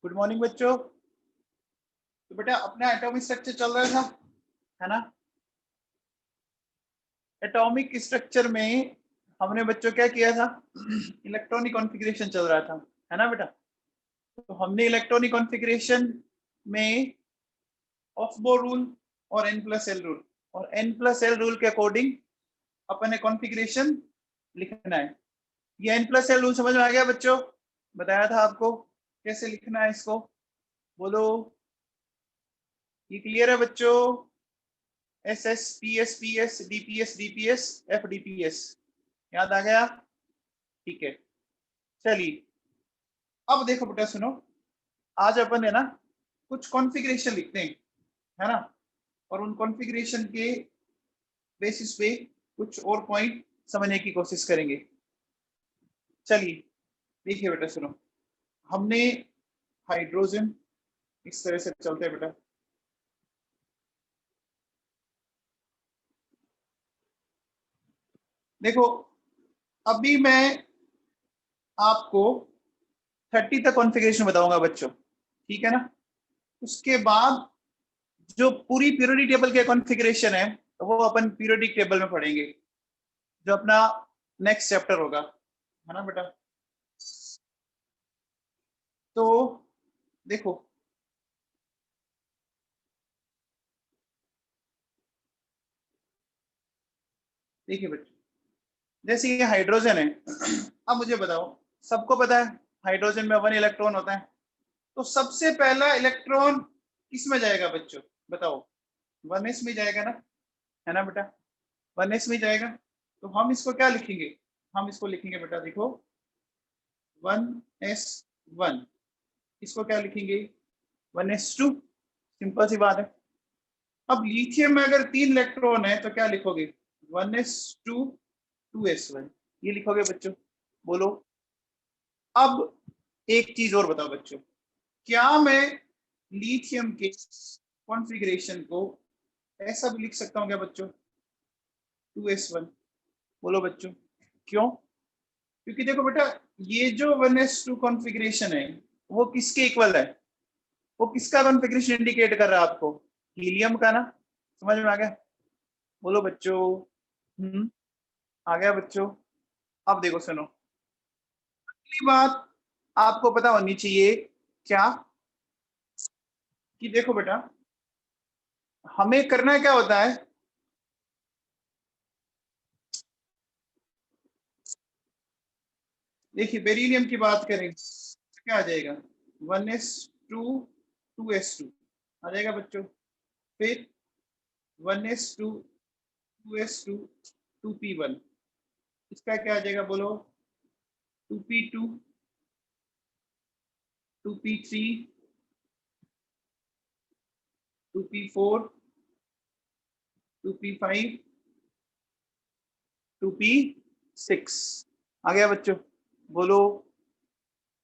Good morning बच्चों। तो बेटा अपना एटॉमिक स्ट्रक्चर चल रहा था, है ना। एटॉमिक स्ट्रक्चर में हमने बच्चों क्या किया था, इलेक्ट्रॉनिक कॉन्फ़िगरेशन चल रहा था, है ना बेटा। तो हमने इलेक्ट्रॉनिक कॉन्फ़िगरेशन में ऑफ बोर रूल और n+l रूल और n+l रूल के अकॉर्डिंग अपन ने कॉन्फ़िगरेशन लिखना है। ये n+l रूल समझ में आ गया बच्चों? बताया था आपको कैसे लिखना है इसको, बोलो। ये क्लियर है बच्चों? S S P S P S D P S D P S F D P S याद आ गया? ठीक है, चलिए अब देखो बेटा सुनो, आज अपन है ना कुछ कॉन्फ़िगरेशन लिखते हैं, है ना, और उन कॉन्फ़िगरेशन के बेसिस पे कुछ और पॉइंट समझने की कोशिश करेंगे। चलिए देखिए बेटा सुनो, हमने हाइड्रोजन इस तरह से चलते हैं बेटा। देखो अभी मैं आपको 30 तक कॉन्फ़िगरेशन बताऊंगा बच्चों, ठीक है ना। उसके बाद जो पूरी पीरियोडिक टेबल के कॉन्फ़िगरेशन है वो अपन पीरियोडिक टेबल में पढ़ेंगे, जो अपना नेक्स्ट चैप्टर होगा, है ना बेटा। तो देखो देखिए बेटा, जैसे ये हाइड्रोजन है, अब मुझे बताओ, सबको पता है हाइड्रोजन में 1 इलेक्ट्रॉन होता है, तो सबसे पहला इलेक्ट्रॉन किस में जाएगा बच्चों, बताओ? 1s में जाएगा ना, है ना बेटा, 1s में जाएगा। तो हम इसको क्या लिखेंगे, हम इसको लिखेंगे बेटा, देखो 1s1, इसको क्या लिखेंगे 1s2, सिंपल सी बात है। अब लिथियम में अगर 3 इलेक्ट्रॉन है तो क्या लिखोगे 1s2 2s1, ये लिखोगे बच्चों, बोलो। अब एक चीज और बताओ बच्चों, क्या मैं लिथियम के कॉन्फ़िगरेशन को ऐसा भी लिख सकता हूँ क्या बच्चों 2s1, बोलो बच्चों, क्यों? क्योंकि देखो बेटा, ये जो 1s2 कॉन्फ़िगरेशन है वो किसके इक्वल है, वो किसका कॉन्फ़िगरेशन इंडिकेट कर रहा है आपको, हीलियम का ना। समझ में आ गया? बोलो बच्चों। आ गया बच्चों? अब देखो सुनो, पहली बात आपको पता होनी चाहिए क्या, कि देखो बेटा हमें करना क्या होता है, देखिए बेरिलियम की बात करें तो क्या आ जाएगा 1s2 2s2 आ जाएगा बच्चों, फिर 1s2 2s2 2p1, इसका क्या आ जाएगा बोलो 2p2 2p3 2p4 2p5 2p6 आ गया बच्चों, बोलो।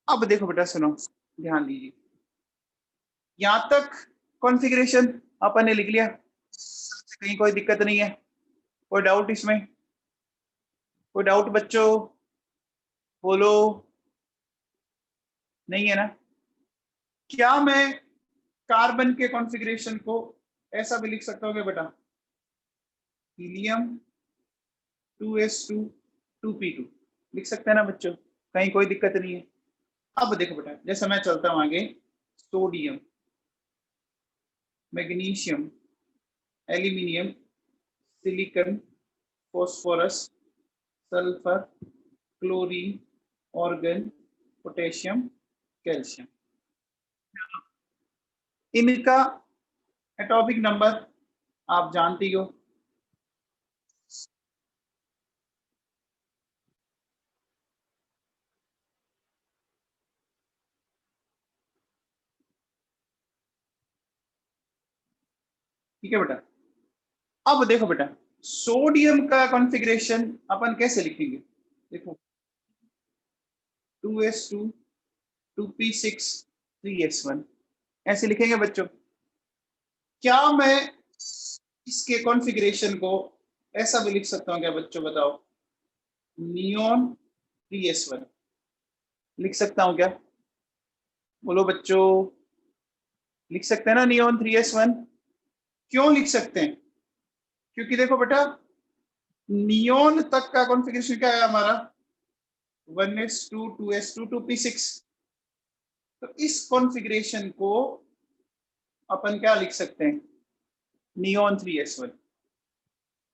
अब देखो बेटा सुनो, ध्यान दीजिए, यहां तक कॉन्फ़िगरेशन अपन ने लिख लिया, कहीं कोई दिक्कत नहीं है, कोई डाउट इसमें, कोई डाउट बच्चों, बोलो। नहीं है ना? क्या मैं कार्बन के कॉन्फ़िगरेशन को ऐसा भी लिख सकता हूँ क्या बेटा, हीलियम 2s2 2p2 लिख सकते हैं ना बच्चों, कहीं कोई दिक्कत नहीं है। अब देखो बेटा, जैसे मैं चलता हूं आगे, sodium, magnesium, aluminium, silicon, phosphorus, sulphur, chlorine, organ, potassium, calcium, इनका एटॉमिक नंबर आप जानती हो। ठीक है बेटा, अब देखो बेटा सोडियम का कॉन्फ़िगरेशन अपन कैसे लिखेंगे, देखो 2s2 2p6 3s1 ऐसे लिखेंगे बच्चों। क्या मैं इसके कॉन्फ़िगरेशन को ऐसा भी लिख सकता हूँ क्या बच्चों, बताओ, नियोन 3s1 लिख सकता हूँ क्या? बोलो बच्चों, लिख सकते हैं ना नियॉन 3s1? क्यों लिख सकते हैं? क्योंकि देखो बेटा, नियॉन तक का कॉन्फ़िगरेशन क्या है हमारा? 1s2 2s2 2p6। तो इस कॉन्फ़िगरेशन को अपन क्या लिख सकते हैं? Neon 3s1।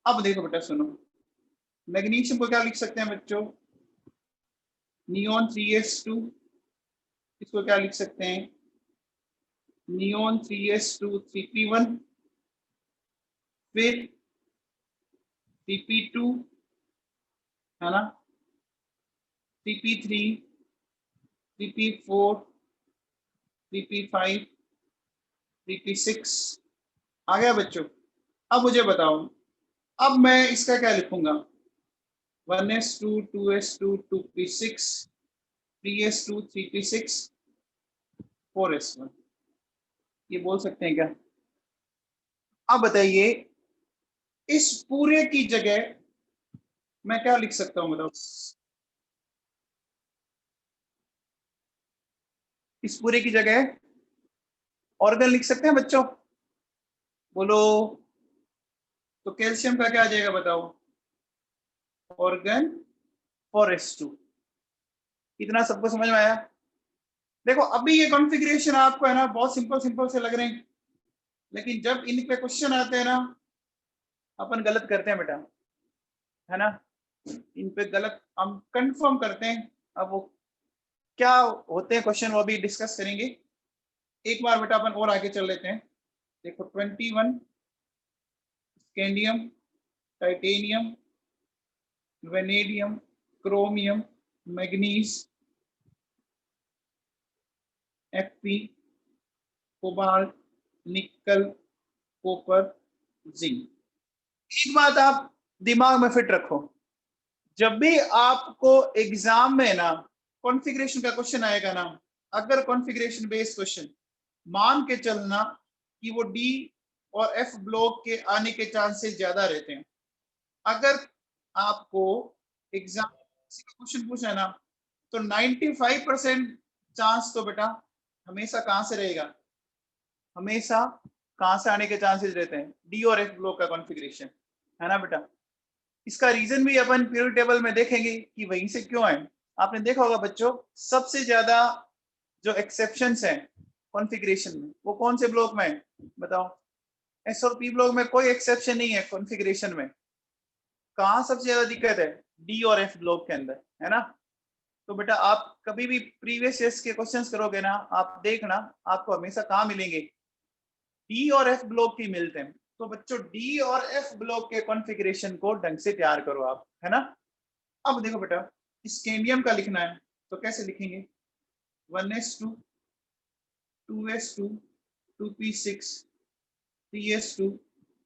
अब देखो बेटा सुनो, मैग्नीशियम को क्या लिख सकते हैं बच्चों? Neon 3s2। इसको क्या लिख सकते हैं? नियॉन 3s2 3p1, फिर 3p2, है ना, 3p3, 3p4, 3p5, 3p6। आ गया बच्चों? अब मुझे बताओ, अब मैं इसका क्या लिखूंगा? 1s2 2s2 2p6 3s2 3p6 4s1। ये बोल सकते हैं क्या? अब बताइए, इस पूरे की जगह मैं क्या लिख सकता हूं बताओ? इस पूरे की जगह ऑर्गन लिख सकते हैं बच्चों? बोलो। तो कैल्शियम का क्या आ जाएगा बताओ? Organ 4s2। इतना सबको समझ में आया? देखो अभी ये कॉन्फ़िगरेशन आपको है ना बहुत सिंपल सिंपल से लग रहे हैं, लेकिन जब इन पे क्वेश्चन आते हैं ना, अपन गलत करते हैं बेटा, है ना। इन पे गलत हम कंफर्म करते हैं। अब वो क्या होते हैं क्वेश्चन, वो अभी डिस्कस करेंगे। एक बार बेटा अपन और आगे चल लेते हैं। देखो 21 scandium, titanium, vanadium, chromium, manganese, Fe, cobalt, निकल, कॉपर, जिंक। एक बात आप दिमाग में फिट रखो, जब भी आपको एग्जाम में ना कॉन्फ़िगरेशन का क्वेश्चन आएगा ना, अगर कॉन्फ़िगरेशन बेस्ड क्वेश्चन, मान के चलना कि वो डी और एफ ब्लॉक के आने के चांसेस ज्यादा रहते हैं। अगर आपको एग्जाम का क्वेश्चन पूछना है ना, तो 95% चांस तो बेटा हमेशा कहां से रहेगा? हमेशा कहां से आने के चांसेस रहते हैं? डी और एफ ब्लॉक का कॉन्फ़िगरेशन, है ना बेटा। इसका रीजन भी अपन पीरियड टेबल में देखेंगे कि वहीं से क्यों है। आपने देखा होगा बच्चों, सबसे ज्यादा जो एक्सेप्शंस हैं कॉन्फ़िगरेशन में, वो कौन से ब्लॉक में है बताओ? एस और पी ब्लॉक में कोई एक्सेप्शन नहीं है कॉन्फ़िगरेशन में। कहाँ सबसे ज्यादा दिक्कत है? डी और एफ ब्लॉक के अंदर, है ना। तो बेटा आप कभी भी प्रीवियस ईयर्स के क्वेश्चंस करोगे ना, आप देखना आपको हमेशा कहाँ मिलेंगे? डी और एफ ब्लॉक ही मिलते हैं। तो बच्चों डी और एफ ब्लॉक के कॉन्फ़िगरेशन को ढंग से तैयार करो आप, है ना। अब देखो बेटा, स्कैंडियम का लिखना है तो कैसे लिखेंगे? 1s2 2s2 2p6 3s2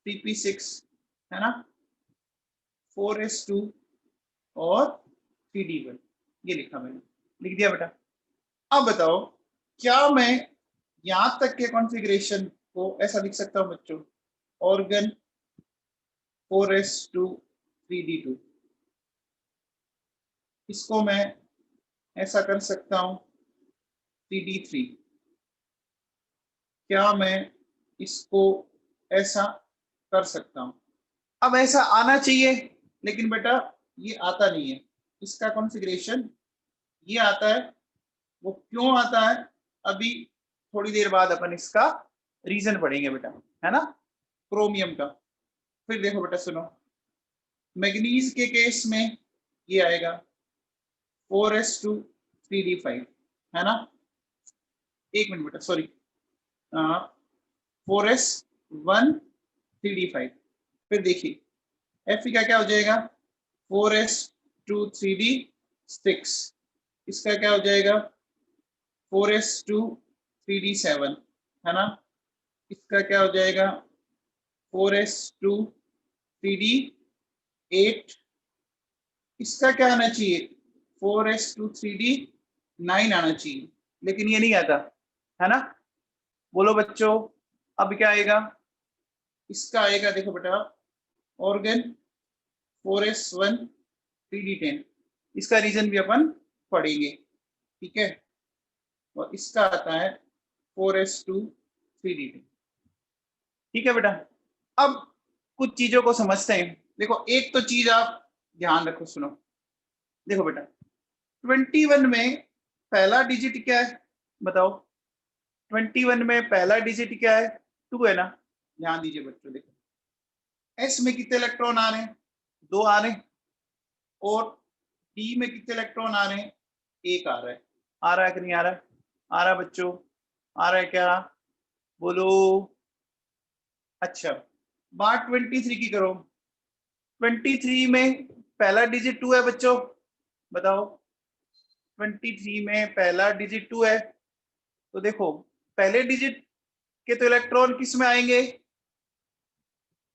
3p6, है ना, 4s2 और 3d1। ये लिखा मैंने, लिख दिया बेटा। अब बताओ, क्या मैं यहां तक के कॉन्फ़िगरेशन को ऐसा लिख सकता हूं बच्चों? Organ 4s2 3d2। इसको मैं ऐसा कर सकता हूं 3d3। क्या मैं इसको ऐसा कर सकता हूं? अब ऐसा आना चाहिए, लेकिन बेटा ये आता नहीं है। इसका कॉन्फ़िगरेशन ये आता है। वो क्यों आता है, अभी थोड़ी देर बाद अपन इसका रीजन पढ़ेंगे बेटा, है ना। क्रोमियम का फिर देखो बेटा सुनो, मैग्नीज के केस में ये आएगा 4s2 3d5, है ना। एक मिनट बेटा, सॉरी, 4s1 3d5। फिर देखिए एफ का क्या हो जाएगा? 4s2 3d6। इसका क्या हो जाएगा? 4s2 3d7, है ना। इसका क्या हो जाएगा? 4s2 3d8। इसका क्या आना चाहिए? 4s2 3d9 आना चाहिए, लेकिन ये नहीं आता, है ना। बोलो बच्चों, अब क्या आएगा? इसका आएगा देखो बेटा, ऑर्गन 4s1 3d10। इसका रीजन भी अपन पढ़ेंगे, ठीक है। और इसका आता है 4s2 3d2। ठीक है बेटा, अब कुछ चीजों को समझते हैं। देखो एक तो चीज आप ध्यान रखो, सुनो। देखो बेटा 21 में पहला डिजिट क्या है बताओ? 21 में पहला डिजिट क्या है? 2 है ना। ध्यान दीजिए बच्चों, देखो एस में कितने इलेक्ट्रॉन आ रहे हैं? 2 आ रहे हैं। और डी में कितने इलेक्ट्रॉन आ रहे हैं? 1 आ रहा है। आ रहा है कि नहीं आ रहा है? आ रहा है बच्चों, आ रहा है क्या? बोलो। अच्छा, बात 23 की करो। 23 में पहला डिजिट 2 है बच्चों, बताओ। 23 में पहला डिजिट 2 है, तो देखो पहले डिजिट के तो इलेक्ट्रॉन किस में आएंगे?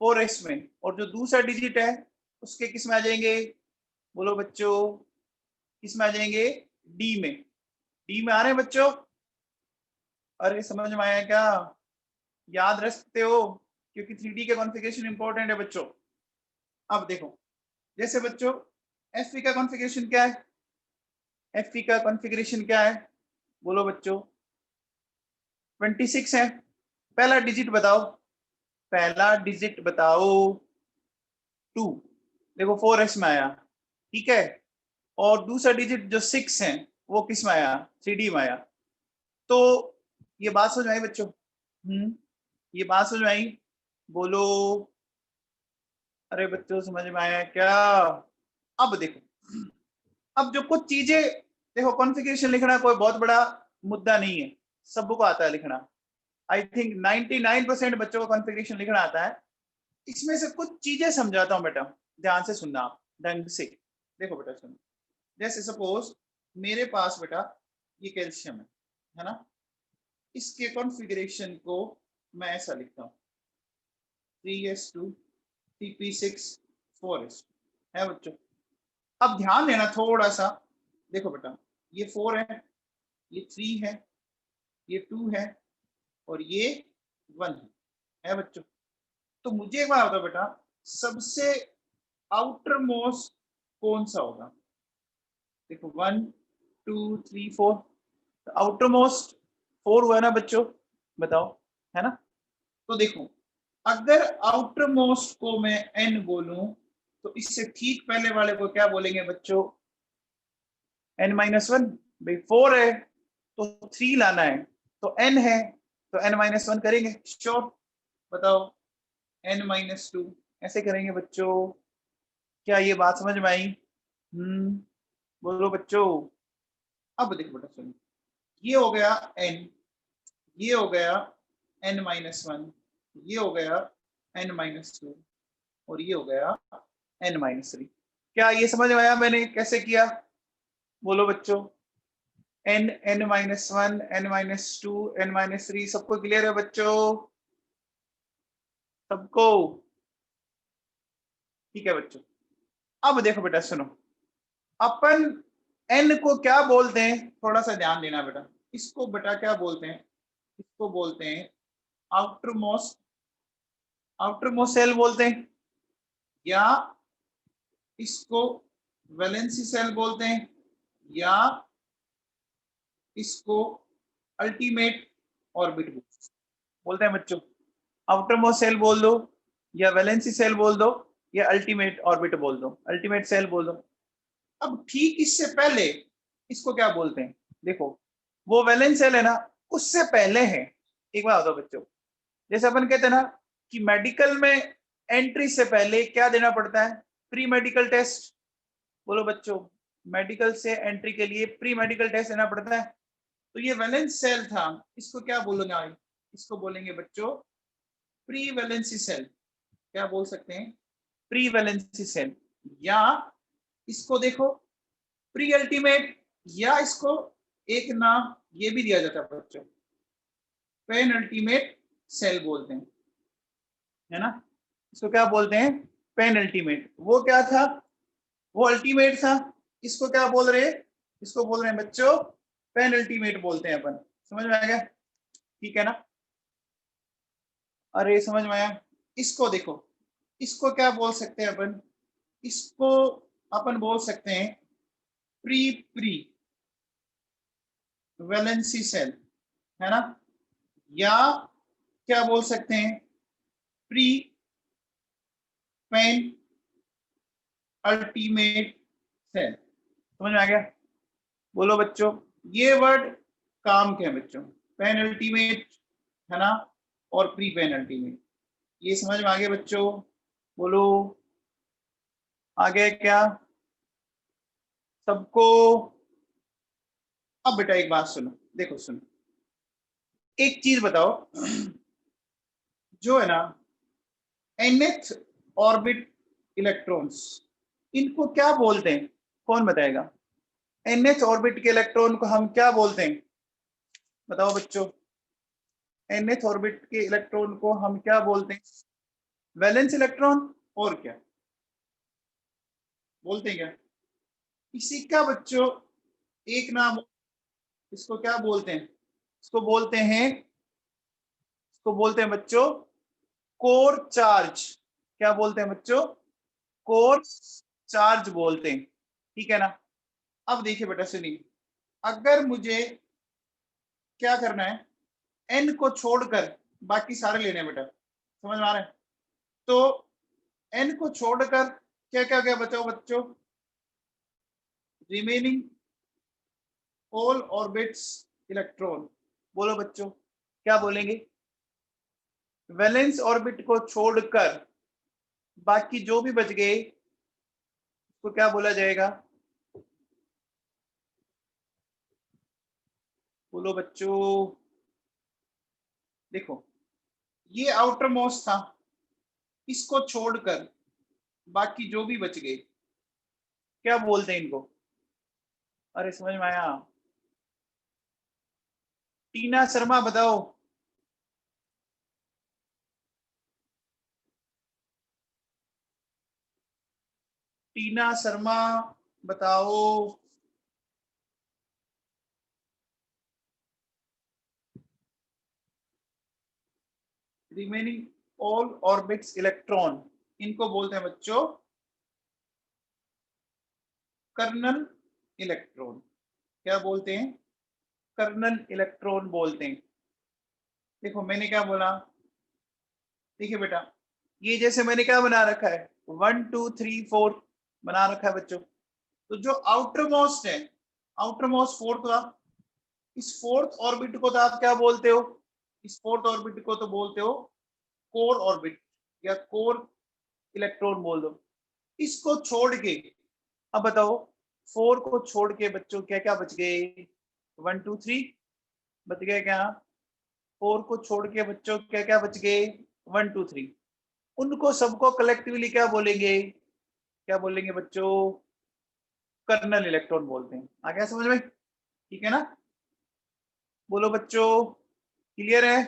4s में। और जो दूसरा डिजिट है उसके किस में आ जाएंगे? बोलो बच्चों, किस में आ जाएंगे? डी में। डी में आ रहे हैं बच्चों? अरे समझ में आया क्या? याद रख सकते हो, क्योंकि 3D के कॉन्फ़िगरेशन इंपॉर्टेंट है बच्चों। अब देखो, जैसे बच्चों Fe का कॉन्फ़िगरेशन क्या है? Fe का कॉन्फ़िगरेशन क्या है? बोलो बच्चों। 26 है। पहला डिजिट बताओ, पहला डिजिट बताओ। 2। देखो 4s में आया, ठीक है। और दूसरा डिजिट जो 6 है वो किस में आया? 3D में आया। तो ये बात समझ में आई बच्चों? ये बात समझ में आई? बोलो। अरे बच्चों समझ में आया क्या? अब देखो, अब जो कुछ चीजें, देखो कॉन्फ़िगरेशन लिखना कोई बहुत बड़ा मुद्दा नहीं है, सबको आता है लिखना। आई थिंक 99% बच्चों को कॉन्फ़िगरेशन लिखना आता है। इसमें से कुछ चीजें समझाता हूं बेटा, ध्यान से सुनना आप, ढंग से। देखो बेटा सुनो, जैसे सपोज मेरे पास बेटा ये कैल्शियम है ना। इसके कॉन्फ़िगरेशन को मैं ऐसा लिखता हूँ 3s2 Cp6 4s है बच्चों। अब ध्यान देना थोड़ा सा। देखो बेटा ये 4 है, ये 3 है, ये 2 है, और ये 1 है बच्चों। तो मुझे एक बात बताओ बेटा, सबसे आउटर मोस्ट कौन सा होगा? देखो 1 2 3 4, आउटर मोस्ट 4 हुआ ना बच्चों, बताओ, है ना। तो देखो अगर आउटर मोस्ट को मैं n बोलूं, तो इससे ठीक पहले वाले को क्या बोलेंगे बच्चों? n-1। भाई 4 है तो 3 लाना है, तो n है तो n-1 करेंगे, श्योर। बताओ n-2 ऐसे करेंगे बच्चों। क्या ये बात समझ में आई? बोलो बच्चों। अब देखो बेटा सुनो, ये हो गया n, ये हो गया n-1, ये हो गया n-2, और ये हो गया n-3। क्या ये समझ में आया मैंने कैसे किया? बोलो बच्चों। n-1, n-2, n-3 सबको क्लियर है बच्चों? सबको ठीक है बच्चों। अब देखो बेटा सुनो, अपन n को क्या बोलते हैं? थोड़ा सा ध्यान देना बेटा। इसको बेटा क्या बोलते हैं? इसको बोलते हैं outermost, outermost shell बोलते हैं, या इसको वैलेंसी सेल बोलते हैं, या इसको अल्टीमेट ऑर्बिट बोलते हैं बच्चों। आउटर मोस्ट सेल बोल दो, या वैलेंसी सेल बोल दो, या अल्टीमेट ऑर्बिट बोल दो, अल्टीमेट सेल बोल दो। अब ठीक इससे पहले इसको क्या बोलते हैं? देखो वो वैलेंस सेल है ना, उससे पहले है। एक बात बताओ बच्चों, जैसे अपन कहते हैं ना कि मेडिकल में एंट्री से पहले क्या देना पड़ता है? Pre medical test. बोलो बच्चों, मेडिकल से एंट्री के लिए प्री मेडिकल टेस्ट देना पड़ता है। तो ये वैलेंस सेल था, इसको क्या बोलेंगे? इसको बोलेंगे बच्चों प्री वैलेंसी सेल। क्या बोल सकते हैं? Pre valency shell. या इसको देखो प्री अल्टीमेट, या इसको एक नाम ये भी दिया जाता है बच्चों, पेन अल्टीमेट सेल बोलते हैं, है ना। इसको क्या बोलते हैं? Penultimate. वो क्या था? वो अल्टीमेट था। इसको क्या बोल रहे हैं? इसको बोल रहे हैं बच्चों पेन अल्टीमेट बोलते हैं अपन। समझ में आ गया? ठीक है ना। अरे समझ में आया? इसको देखो, इसको क्या बोल सकते हैं अपन? इसको अपन बोल सकते हैं प्री प्री, वैलेंसी सेल, है ना, या क्या बोल सकते हैं, प्री पेन अल्टीमेट सेल। समझ में आ गया? बोलो बच्चों, ये वर्ड काम के हैं बच्चों, पेन अल्टीमेट, है ना, और प्री पेन अल्टीमेट, ये समझ में आ गया बच्चों? बोलो आगे क्या सबको? अब बेटा एक बात सुनो, देखो सुनो, एक चीज बताओ, जो है ना nth ऑर्बिट इलेक्ट्रॉन्स, इनको क्या बोलते हैं? कौन बताएगा? nth ऑर्बिट के इलेक्ट्रॉन को हम क्या बोलते हैं? बताओ बच्चों, nth ऑर्बिट के इलेक्ट्रॉन को हम क्या बोलते हैं? वैलेंस इलेक्ट्रॉन, और क्या बोलते हैं? क्या इसी का बच्चों एक नाम, इसको क्या बोलते हैं? इसको बोलते हैं, इसको बोलते हैं बच्चों कोर चार्ज। क्या बोलते हैं बच्चों? कोर चार्ज बोलते हैं, ठीक है ना? अब देखिए बेटा सुनिए, अगर मुझे क्या करना है, एन को छोड़कर बाकी सारे लेने हैं बेटा, समझ में आ रहा है? तो एन को छोड़कर क्या क्या क्या बचाओ बच्चों? Remaining all orbits electron. बोलो बच्चों क्या बोलेंगे? वैलेंस ऑर्बिट को छोड़कर बाकी जो भी बच गए उसको क्या बोला जाएगा? बोलो बच्चों, देखो ये आउटर मोस्ट था, इसको छोड़कर बाकी जो भी बच गए क्या बोलते हैं इनको? अरे समझ में आया? टीना शर्मा बताओ। टीना शर्मा बताओ। रिमेनिंग ऑल ऑर्बिट्स इलेक्ट्रॉन, इनको बोलते हैं बच्चों कर्नल इलेक्ट्रॉन। क्या बोलते हैं? कर्नल इलेक्ट्रॉन बोलते हैं। देखो मैंने क्या बोला, देखिए बेटा, ये जैसे मैंने क्या बना रखा है, 1 2 3 4 बना रखा है बच्चों। तो जो आउटर मोस्ट है, आउटर मोस्ट फोर्थ था, इस फोर्थ ऑर्बिट को तो आप क्या बोलते हो? इस फोर्थ ऑर्बिट को तो बोलते हो कोर ऑर्बिट या कोर इलेक्ट्रॉन बोल दो। इसको छोड़ के अब बताओ, 4 को छोड़ के बच्चों क्या क्या बच गए? 1 2 3 बच गए क्या? 4 को छोड़ के बच्चों क्या क्या बच गए? 1 2 3। उनको सबको कलेक्टिवली क्या बोलेंगे? क्या बोलेंगे बच्चों? कर्नल इलेक्ट्रॉन बोलते हैं। आ गया समझ में? ठीक है ना? बोलो बच्चों क्लियर है?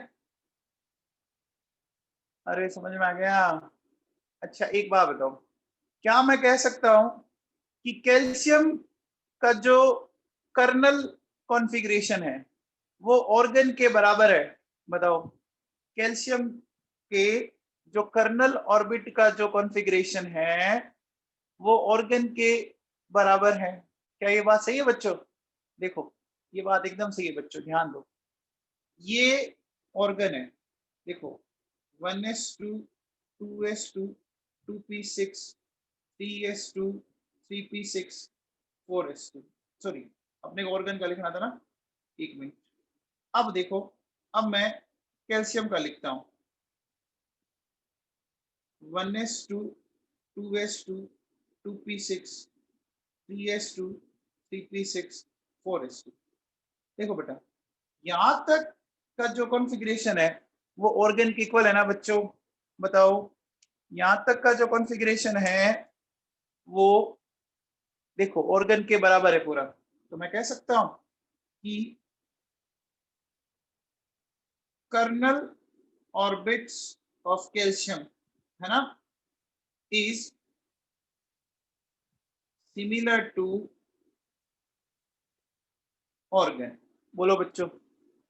अरे समझ में आ गया? अच्छा एक बात बताओ, क्या मैं कह सकता हूं कि कैल्शियम का जो कर्नल कॉन्फ़िगरेशन है वो ऑर्गन के बराबर है? बताओ, कैल्शियम के जो कर्नल ऑर्बिट का जो कॉन्फ़िगरेशन है वो ऑर्गन के बराबर है। क्या ये बात सही है बच्चों? देखो ये बात एकदम सही है बच्चों, ध्यान दो, ये ऑर्गन है, देखो 1s2 2s2 2p6 3s2 3p6 4s2, sorry अपने ऑर्गन का लिखना था ना, एक मिनट। अब देखो, अब मैं कैल्शियम का लिखता हूं, 1s2 2s2 2p6 3s2 3p6 4s2। देखो बेटा, यहां तक का जो कॉन्फ़िगरेशन है वो ऑर्गन के इक्वल है ना बच्चों? बताओ, यहां तक का जो कॉन्फ़िगरेशन है वो देखो ऑर्गन के बराबर है पूरा। तो मैं कह सकता हूं कि कर्नल ऑर्बिट्स ऑफ कैल्शियम, है ना, इज सिमिलर टू ऑर्गन। बोलो बच्चों,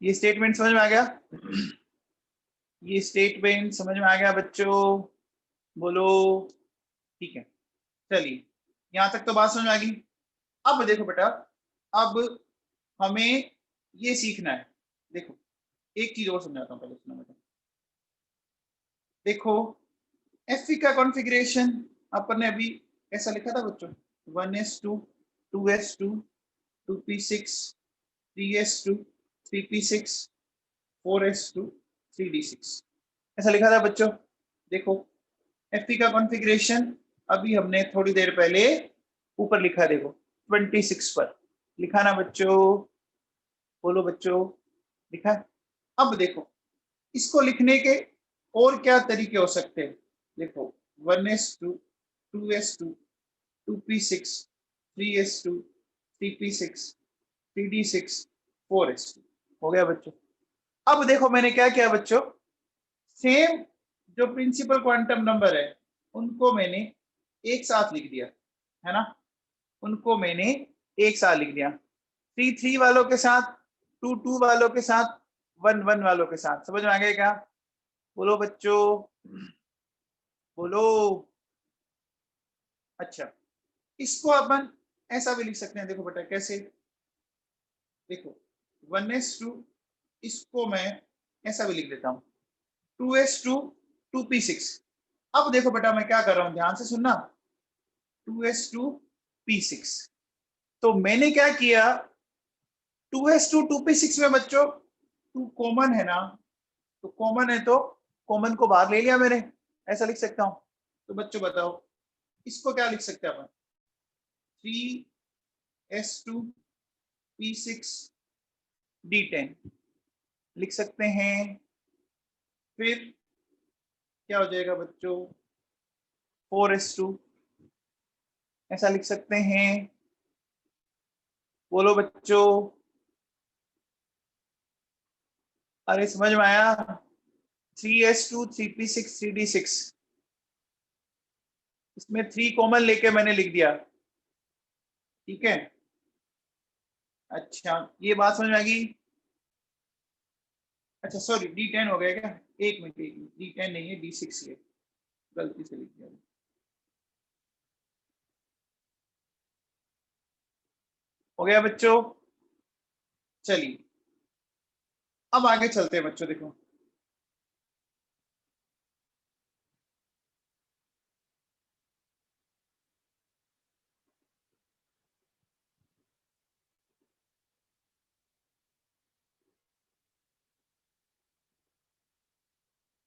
ये स्टेटमेंट समझ में आ गया? ये स्टेटमेंट समझ में आ गया बच्चों? बोलो ठीक है। चलिए यहां तक तो बात समझ में आ गई। अब देखो बेटा, अब हमें ये सीखना है। देखो एक चीज और समझाता हूँ पहले, सुनो बेटा। देखो Fe का कॉन्फ़िगरेशन अपन ने अभी ऐसा लिखा था बच्चों, 1s2 2s2 2p6 3s2 3p6 4s2 3d6 ऐसा लिखा था बच्चों। देखो Fe का कॉन्फ़िगरेशन अभी हमने थोड़ी देर पहले ऊपर लिखा, देखो 26 पर लिखा ना बच्चों, बोलो बच्चों, लिखा है। अब देखो इसको लिखने के और क्या तरीके हो सकते हैं। देखो 1s2 2s2 2p6 3s2 3p6 3d6 4s2 हो गया बच्चों। अब देखो मैंने क्या किया बच्चों, सेम जो प्रिंसिपल क्वांटम नंबर है उनको मैंने एक साथ लिख दिया, है ना, उनको मैंने एक साथ लिख दिया, 3 वालों के साथ, 2 वालों के साथ, 1 वालों के साथ। समझ में आ गया क्या? बोलो बच्चों, बोलो। अच्छा, इसको अपन ऐसा भी लिख सकते हैं, देखो बेटा कैसे, देखो 1s2 इसको मैं ऐसा भी लिख देता हूं, 2s2 2p6। अब देखो बेटा मैं क्या कर रहा हूं, ध्यान से सुनना, 2s2 p6। तो मैंने क्या किया, 2s2 2p6 में बच्चों 2 कॉमन है ना, तो कॉमन है तो कॉमन को बाहर ले लिया मैंने, ऐसा लिख सकता हूं। तो बच्चों बताओ इसको क्या लिख सकते हैं अपन, 3s2 p6 d10 लिख सकते हैं। फिर क्या हो जाएगा बच्चों, 4s2 ऐसा लिख सकते हैं। बोलो बच्चों, अरे समझ में आया, 3s2 3p6 3d6, इसमें 3 कॉमन लेके मैंने लिख दिया, ठीक है। अच्छा ये बात समझ में आ गई। अच्छा सॉरी d10 हो गया क्या, एक मिनट d10 नहीं है d6 है, गलती से लिख दिया। हो गया बच्चों, चलिए अब आगे चलते हैं बच्चों। देखो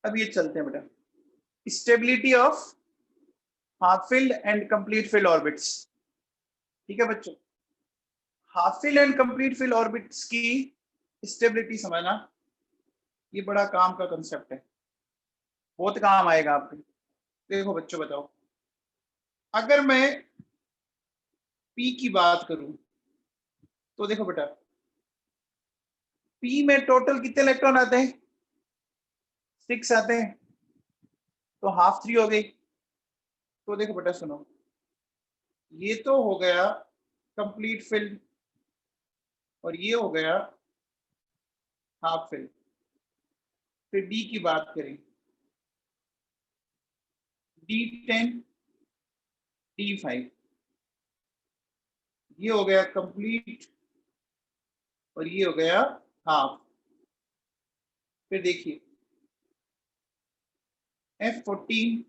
अब ये चलते हैं बेटा, stability of half filled and complete field orbits. ठीक है बच्चों, half filled and complete field orbits की स्टेबिलिटी समझना, ये बड़ा काम का कंसेप्ट है, बहुत काम आएगा आपके। देखो बच्चों बताओ, अगर मैं पी की बात करूं तो देखो बेटा, पी में टोटल कितने इलेक्ट्रॉन आते हैं, 6 आते हैं, तो हाफ 3 हो गई। तो देखो बेटा सुनो, ये तो हो गया कंप्लीट फिल्ड और ये हो गया हाफ फिल्ड। फिर डी की बात करें, D10 D5, ये हो गया कंप्लीट और ये हो गया हाफ। फिर देखिए F14,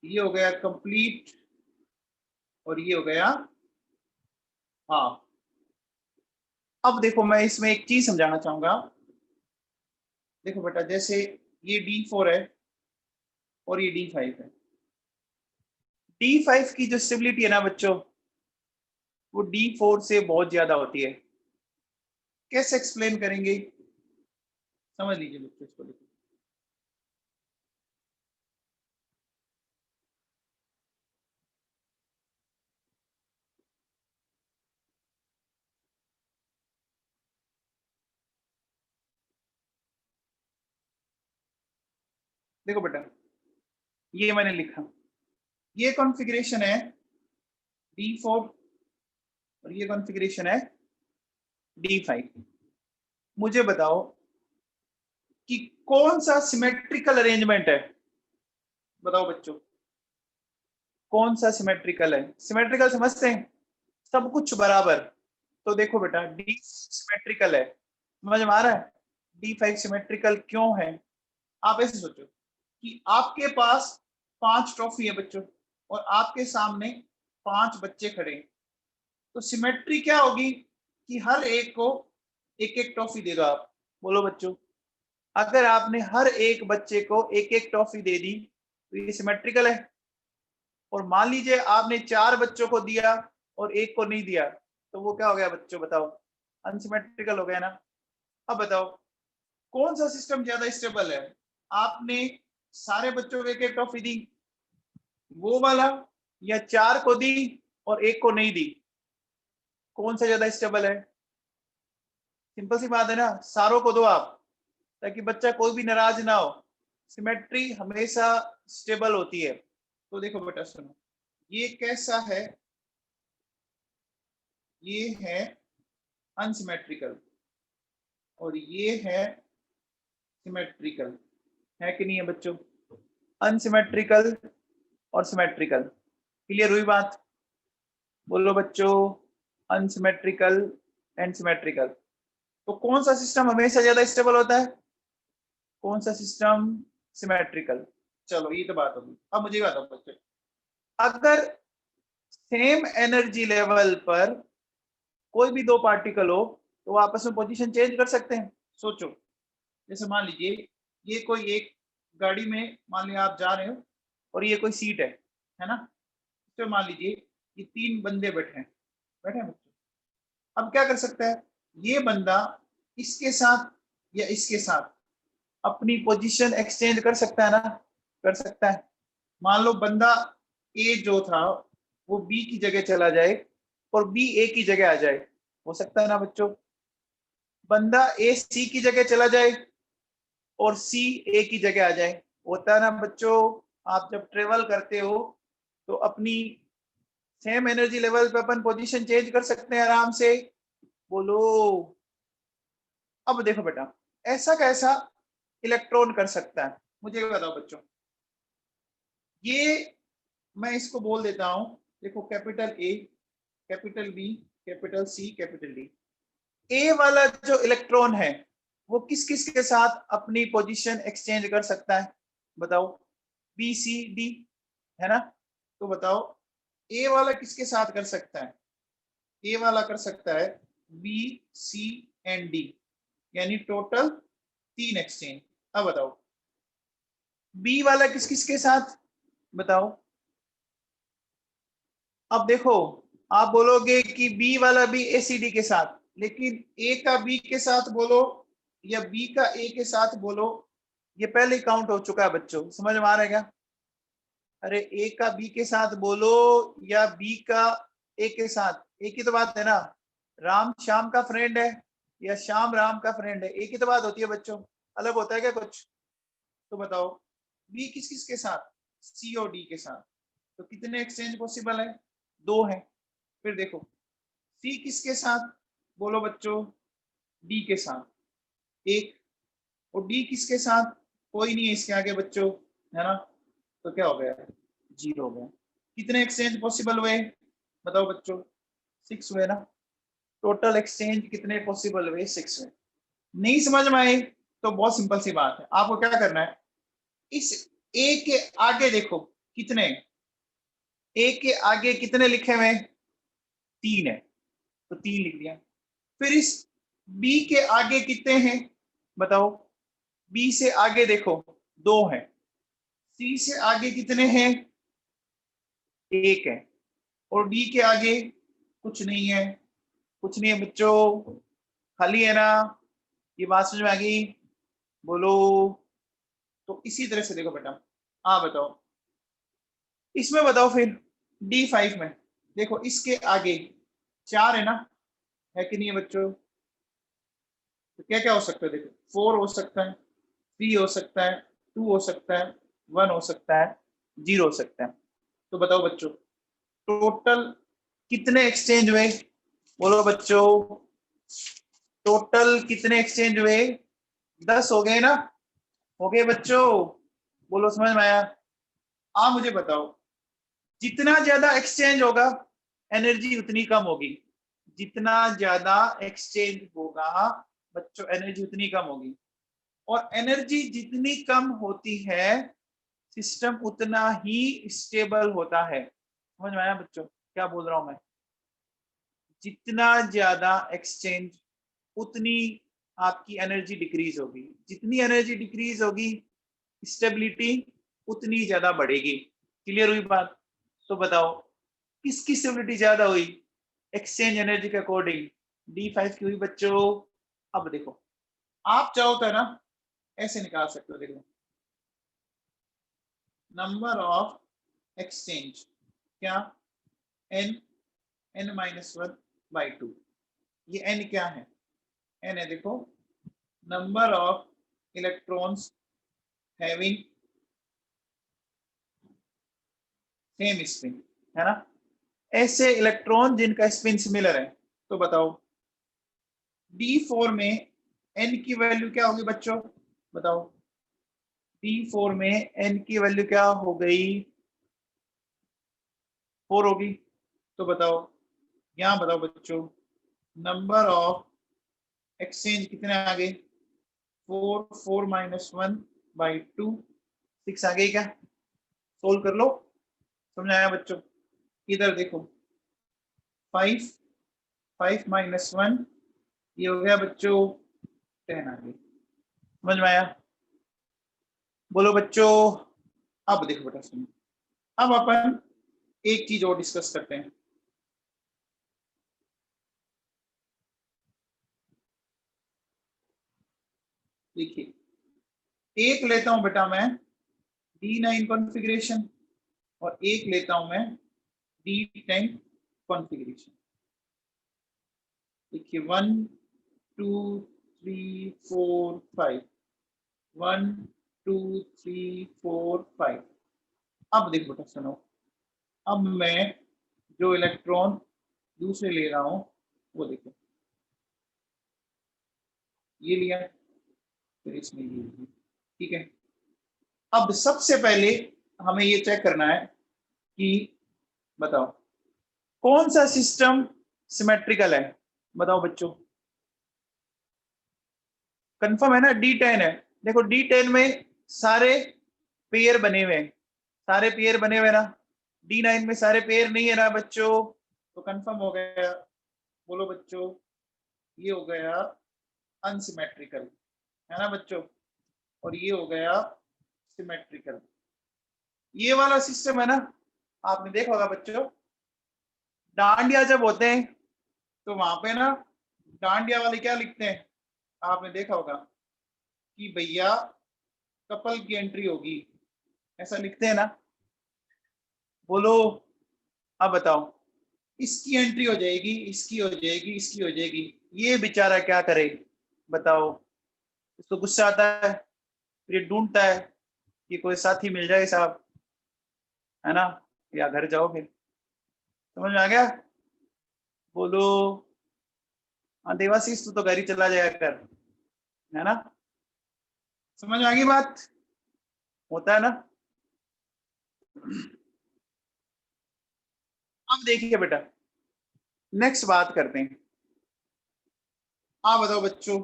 ये हो गया कंप्लीट और ये हो गया हाफ। अब देखो मैं इसमें एक चीज समझाना चाहूंगा, देखो बेटा जैसे ये D4 है और ये D5 है, D5 की जो स्टेबिलिटी है ना बच्चों, वो D4 से बहुत ज्यादा होती है। कैसे एक्सप्लेन करेंगे, समझ लीजिए बच्चों इसको। देखो देखो बेटा, ये मैंने लिखा, ये कॉन्फ़िगरेशन है D4 और ये कॉन्फ़िगरेशन है D5। मुझे बताओ कि कौन सा सिमेट्रिकल अरेंजमेंट है, बताओ बच्चों कौन सा सिमेट्रिकल है। सिमेट्रिकल समझते हैं, सब कुछ बराबर, तो देखो बेटा डी सिमेट्रिकल है, समझ में आ रहा है? D5 सिमेट्रिकल क्यों है? आप ऐसे सोचो कि आपके पास 5 ट्रॉफी है बच्चों और आपके सामने 5 बच्चे खड़े हैं, तो सिमेट्री क्या होगी कि हर एक को एक एक ट्रॉफी देगा आप। बोलो बच्चों, अगर आपने हर एक बच्चे को एक एक ट्रॉफी दे दी तो ये सिमेट्रिकल है। और मान लीजिए आपने 4 बच्चों को दिया और एक को नहीं दिया, तो वो क्या हो गया बच्चों बताओ? अनसिमेट्रिकल हो गया ना। अब बताओ कौन सा सिस्टम ज्यादा स्टेबल है? आपने सारे बच्चों को एक एक ट्रॉफी दी वो वाला, या 4 को दी और एक को नहीं दी? कौन सा ज्यादा स्टेबल है? सिंपल सी बात है ना, सारों को दो आप, ताकि बच्चा कोई भी नाराज ना हो। सिमेट्री हमेशा स्टेबल होती है। तो देखो बेटा सुनो, ये कैसा है? ये है अनसिमेट्रिकल और ये है सिमेट्रिकल, है कि नहीं है बच्चों? अनसिमेट्रिकल और सिमेट्रिकल, क्लियर हुई बात? बोलो बच्चों, अनसिमेट्रिकल एंड सिमेट्रिकल। तो कौन सा सिस्टम हमेशा ज्यादा स्टेबल होता है? कौन सा सिस्टम? सिमेट्रिकल। चलो ये तो बात होगी। अब मुझे बताओ बच्चों, अगर सेम एनर्जी लेवल पर कोई भी 2 पार्टिकल हो तो आपस में पोजीशन चेंज कर सकते हैं? सोचो, जैसे मान लीजिए ये कोई एक गाड़ी में मान लिया आप जा रहे हो और ये कोई सीट है ना? तो मान लीजिए ये 3 बंदे बैठे हैं बच्चों। अब क्या कर सकता है ये बंदा? इसके साथ या इसके साथ अपनी पोजीशन एक्सचेंज कर सकता है ना? कर सकता है। मान लो बंदा ए जो था वो बी की जगह चला जाए और बी ए की जगह आ जाए, हो सकता है ना बच्चों? बंदा ए सी की जगह चला जाए और सी ए की जगह आ जाए, होता है ना बच्चों? आप जब ट्रेवल करते हो तो अपनी सेम एनर्जी लेवल पे अपन पोजीशन चेंज कर सकते हैं आराम से। बोलो। अब देखो बेटा, ऐसा कैसा इलेक्ट्रॉन कर सकता है मुझे बताओ बच्चों? ये मैं इसको बोल देता हूं, देखो capital A, capital B, capital C, capital D. A वाला जो इलेक्ट्रॉन है वो किस किस के साथ अपनी पोजीशन एक्सचेंज कर सकता है बताओ? बी सी डी, है ना? तो बताओ ए वाला किसके साथ कर सकता है? ए वाला कर सकता है बी सी एंड डी, यानी टोटल 3 एक्सचेंज। अब बताओ बी वाला किस किस के साथ बताओ? अब देखो, आप बोलोगे कि बी वाला भी ए सी डी के साथ, लेकिन ए का बी के साथ बोलो या बी का ए के साथ बोलो, ये पहले काउंट हो चुका है बच्चों। समझ में आ रहा है क्या? अरे ए का बी के साथ बोलो या बी का ए के साथ, एक ही तो बात है ना। राम श्याम का फ्रेंड है या श्याम राम का फ्रेंड है, एक ही तो बात होती है बच्चों। अलग होता है क्या कुछ? तो बताओ बी किस किस के साथ? सी और डी के साथ। तो कितने एक्सचेंज पॉसिबल है? 2 है। फिर देखो सी किसके साथ बोलो बच्चों? डी के साथ 1। और डी किसके साथ? कोई नहीं है इसके आगे बच्चों, है ना? तो क्या हो गया? 0 हो गया। कितने एक्सचेंज पॉसिबल हुए बताओ बच्चों? 6 हुए ना। टोटल एक्सचेंज कितने पॉसिबल हुए? 6 हुए। नहीं समझ में आए तो बहुत सिंपल सी बात है, आपको क्या करना है, इस ए के आगे देखो कितने, ए के आगे कितने लिखे हुए? 3 है, तो 3 लिख दिया। फिर इस बी के आगे कितने हैं बताओ? बी से आगे देखो 2 है। सी से आगे कितने हैं? 1 है। और डी के आगे कुछ नहीं है। कुछ नहीं है बच्चों, खाली है ना? ये बात समझ में आ गई? बोलो। तो इसी तरह से देखो बेटा, हाँ बताओ इसमें, बताओ फिर D5 में देखो इसके आगे 4 है ना, है कि नहीं है बच्चों? तो क्या क्या हो सकता है? देखो 4 हो सकता है, 3 हो सकता है, 2 हो सकता है, 1 हो सकता है, 0 हो सकता है। तो बताओ बच्चों टोटल कितने एक्सचेंज हुए? बोलो बच्चों टोटल कितने एक्सचेंज हुए? 10 हो गए ना? हो गए बच्चों? बोलो समझ में आया? आप मुझे बताओ जितना ज्यादा एक्सचेंज होगा एनर्जी उतनी कम होगी। जितना ज्यादा एक्सचेंज होगा बच्चों एनर्जी उतनी कम होगी, और एनर्जी जितनी कम होती है सिस्टम उतना ही स्टेबल होता है। समझ में आया बच्चों क्या बोल रहा हूं मैं? जितना ज्यादा एक्सचेंज उतनी आपकी एनर्जी डिक्रीज होगी, जितनी एनर्जी डिक्रीज होगी स्टेबिलिटी उतनी ज्यादा बढ़ेगी। क्लियर हुई बात? तो बताओ किसकी स्टेबिलिटी ज्यादा हुई एक्सचेंज एनर्जी के अकॉर्डिंग? D5 की हुई बच्चों। अब देखो आप चाहो तो ना ऐसे निकाल सकते हो, देखो नंबर ऑफ एक्सचेंज क्या n -1/2। ये n क्या है? n है देखो number of electrons having same spin, है ना? ऐसे इलेक्ट्रॉन जिनका स्पिन सिमिलर है। तो बताओ D4 में n की वैल्यू क्या होगी बच्चों? बताओ D4 में n की वैल्यू क्या हो गई? 4 होगी। तो बताओ यहां बताओ बच्चों नंबर ऑफ एक्सचेंज कितने आ गए? 4 4 -1/2 6 आ गई क्या? सोल्व कर लो। समझ आया बच्चों? इधर देखो 5 5 -1 ये हो गया बच्चों 10 आ गई। समझ में आया? बोलो बच्चों। अब देखो बेटा सुनो, अब अपन एक चीज और डिस्कस करते हैं। देखिए एक लेता हूं बेटा मैं D9 कॉन्फ़िगरेशन और एक लेता हूं मैं D10 कॉन्फ़िगरेशन। देखिए 1 2 3 4 5 1 2 3 4 5। अब देखो बेटा सुनो, अब मैं जो इलेक्ट्रॉन दूसरे ले रहा हूं वो देखो ये लिया फिर इसमें ये लिया। ठीक है। अब सबसे पहले हमें ये चेक करना है कि बताओ कौन सा सिस्टम सिमेट्रिकल है? बताओ बच्चों कंफर्म है ना D10 है। देखो D10 में सारे पेयर बने हुए हैं, सारे पेयर बने हुए ना। D9 में सारे पेयर नहीं है ना बच्चों, तो कंफर्म हो गया। बोलो बच्चों ये हो गया अनसिमेट्रिकल, है ना बच्चों, और ये हो गया सिमेट्रिकल। ये वाला सिस्टम है ना, आपने देखा होगा बच्चों डांडिया जब होते हैं तो वहां पे ना डांडिया वाले क्या लिखते हैं? आपने देखा होगा कि भैया कपल की एंट्री होगी, ऐसा लिखते हैं ना। बोलो अब बताओ इसकी एंट्री हो जाएगी, इसकी हो जाएगी, इसकी हो जाएगी, ये बेचारा क्या करे? बताओ इसको गुस्सा आता है, फिर ये ढूंढता है कि कोई साथी मिल जाए साहब, है ना, या घर जाओ फिर। समझ में आ गया? बोलो हाँ देवाशीष तू तो घर ही चला जाया कर, है ना? समझ में आ गई बात? होता है ना। अब देखिए बेटा नेक्स्ट बात करते हैं। आप बताओ बच्चों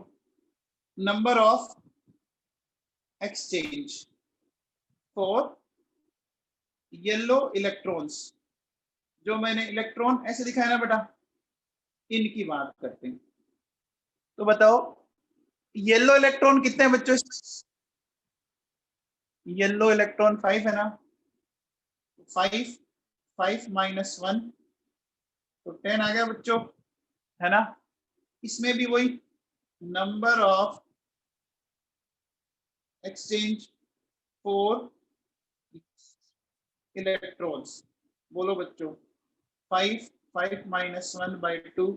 number of exchange for yellow electrons. जो मैंने इलेक्ट्रॉन ऐसे दिखाया ना बेटा, इनकी बात करते हैं। तो बताओ येलो इलेक्ट्रॉन कितने हैं बच्चों इसमें? येलो इलेक्ट्रॉन 5 है ना। 5 5 -1 तो 10 आ गया बच्चों, है ना? इसमें भी वही number of exchange for electrons. बोलो बच्चों 5 5 -1/2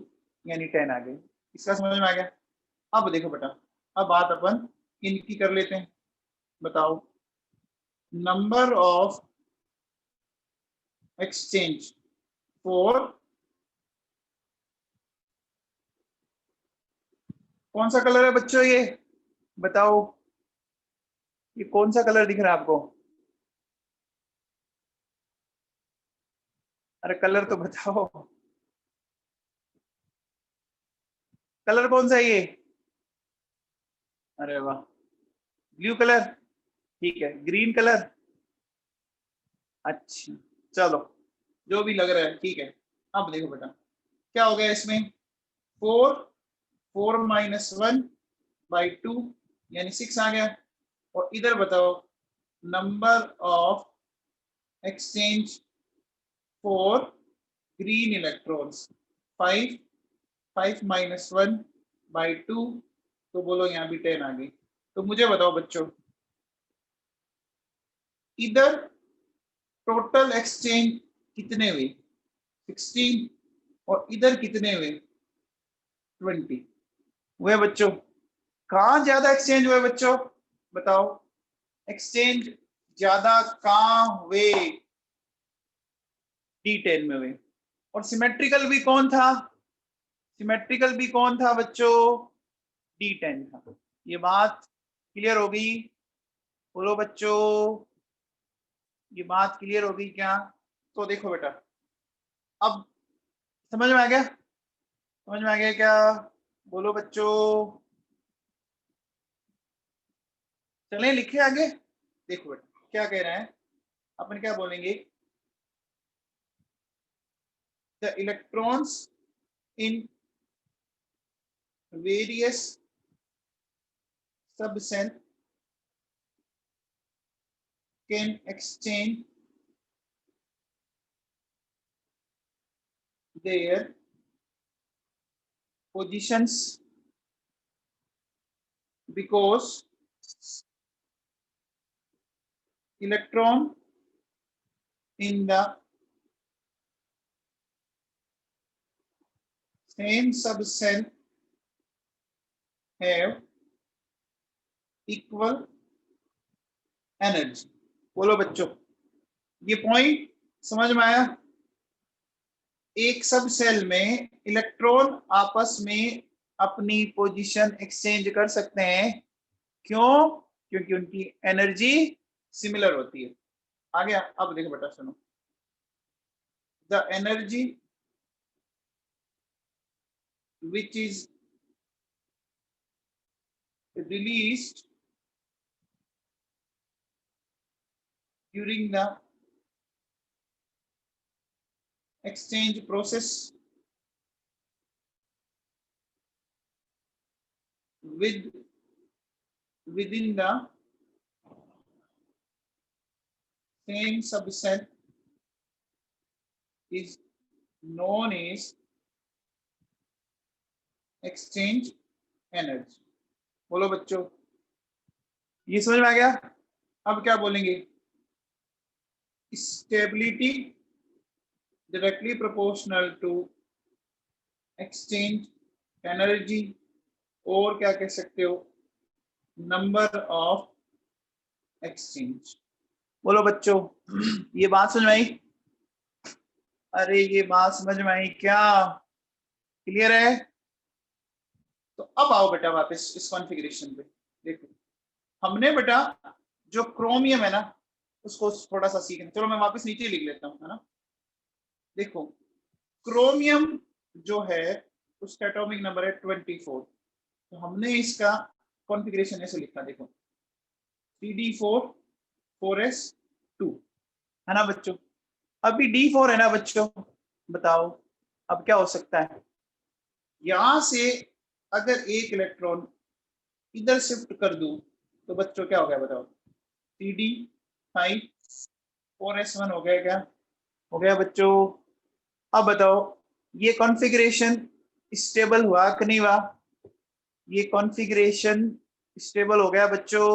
यानी 10 आ गई। इसका समझ में आ गया? अब देखो बेटा अब बात अपन इनकी कर लेते हैं। बताओ नंबर ऑफ एक्सचेंज फॉर कौन सा कलर है बच्चों ये? बताओ ये कौन सा कलर दिख रहा है आपको? अरे कलर तो बताओ। कलर कौन सा है ये? अरे वाह, ब्लू कलर, ठीक है। ग्रीन कलर, अच्छा चलो, जो भी लग रहा है ठीक है। अब देखो बेटा क्या हो गया इसमें, 4 4 माइनस 1 बाई 2 यानी 6 आ गया। और इधर बताओ number of exchange for green electrons 5 5 minus 1 by 2, तो बोलो यहाँ भी 10 आ गई। तो मुझे बताओ बच्चों, इधर टोटल एक्सचेंज कितने हुए? 16। और इधर कितने हुए? 20 हुए बच्चों। कहाँ ज्यादा एक्सचेंज हुए बच्चों, बताओ एक्सचेंज ज्यादा कहाँ हुए? D10 में हुए। और सिमेट्रिकल भी कौन था? सिमेट्रिकल भी कौन था बच्चों? D10 था। ये बात क्लियर हो गई? बोलो बच्चों, ये बात क्लियर हो गई क्या? तो देखो बेटा, अब समझ में आ गया? समझ में आ गया क्या? बोलो बच्चों, चलें लिखे आगे। देखो बेटा क्या कह रहे हैं, अपन क्या बोलेंगे, the electrons in various subshell can exchange their positions because electron in the same subcell have equal energy। बोलो बच्चों, ये पॉइंट समझ में आया? एक सब सेल में इलेक्ट्रॉन आपस में अपनी पोजीशन एक्सचेंज कर सकते हैं, क्यों? क्योंकि उनकी एनर्जी सिमिलर होती है। आ गया? अब देखो बेटा सुनो, the energy which is released during the exchange process within the same subset is known as exchange energy। बोलो बच्चों, ये समझ में आ गया? अब क्या बोलेंगे, stability directly proportional to exchange energy, और क्या कह सकते हो, नंबर ऑफ एक्सचेंज। बोलो बच्चों, ये बात समझ में आई? अरे ये बात समझ में आई क्या? क्लियर है? तो अब आओ बेटा वापस इस कॉन्फ़िगरेशन पे। देखो हमने बेटा जो क्रोमियम है ना, उसको थोड़ा सा सीखना। चलो मैं वापस नीचे लिख लेता हूँ, है ना। देखो क्रोमियम जो है उसका एटॉमिक नंबर है 24। तो हमने इसका कॉन्फ़िगरेशन ऐसे लिखा, देखो 3d4 4s2, है ना बच्चों। अभी D4 है ना बच्चों, बताओ अब क्या हो सकता है? यहां से अगर एक इलेक्ट्रॉन इधर शिफ्ट कर दूं तो बच्चों क्या हो गया बताओ, 3d5 4s1 हो गया क्या? हो गया बच्चों। अब बताओ ये कॉन्फ़िगरेशन स्टेबल हुआ कि नहीं हुआ? ये कॉन्फ़िगरेशन स्टेबल हो गया बच्चों।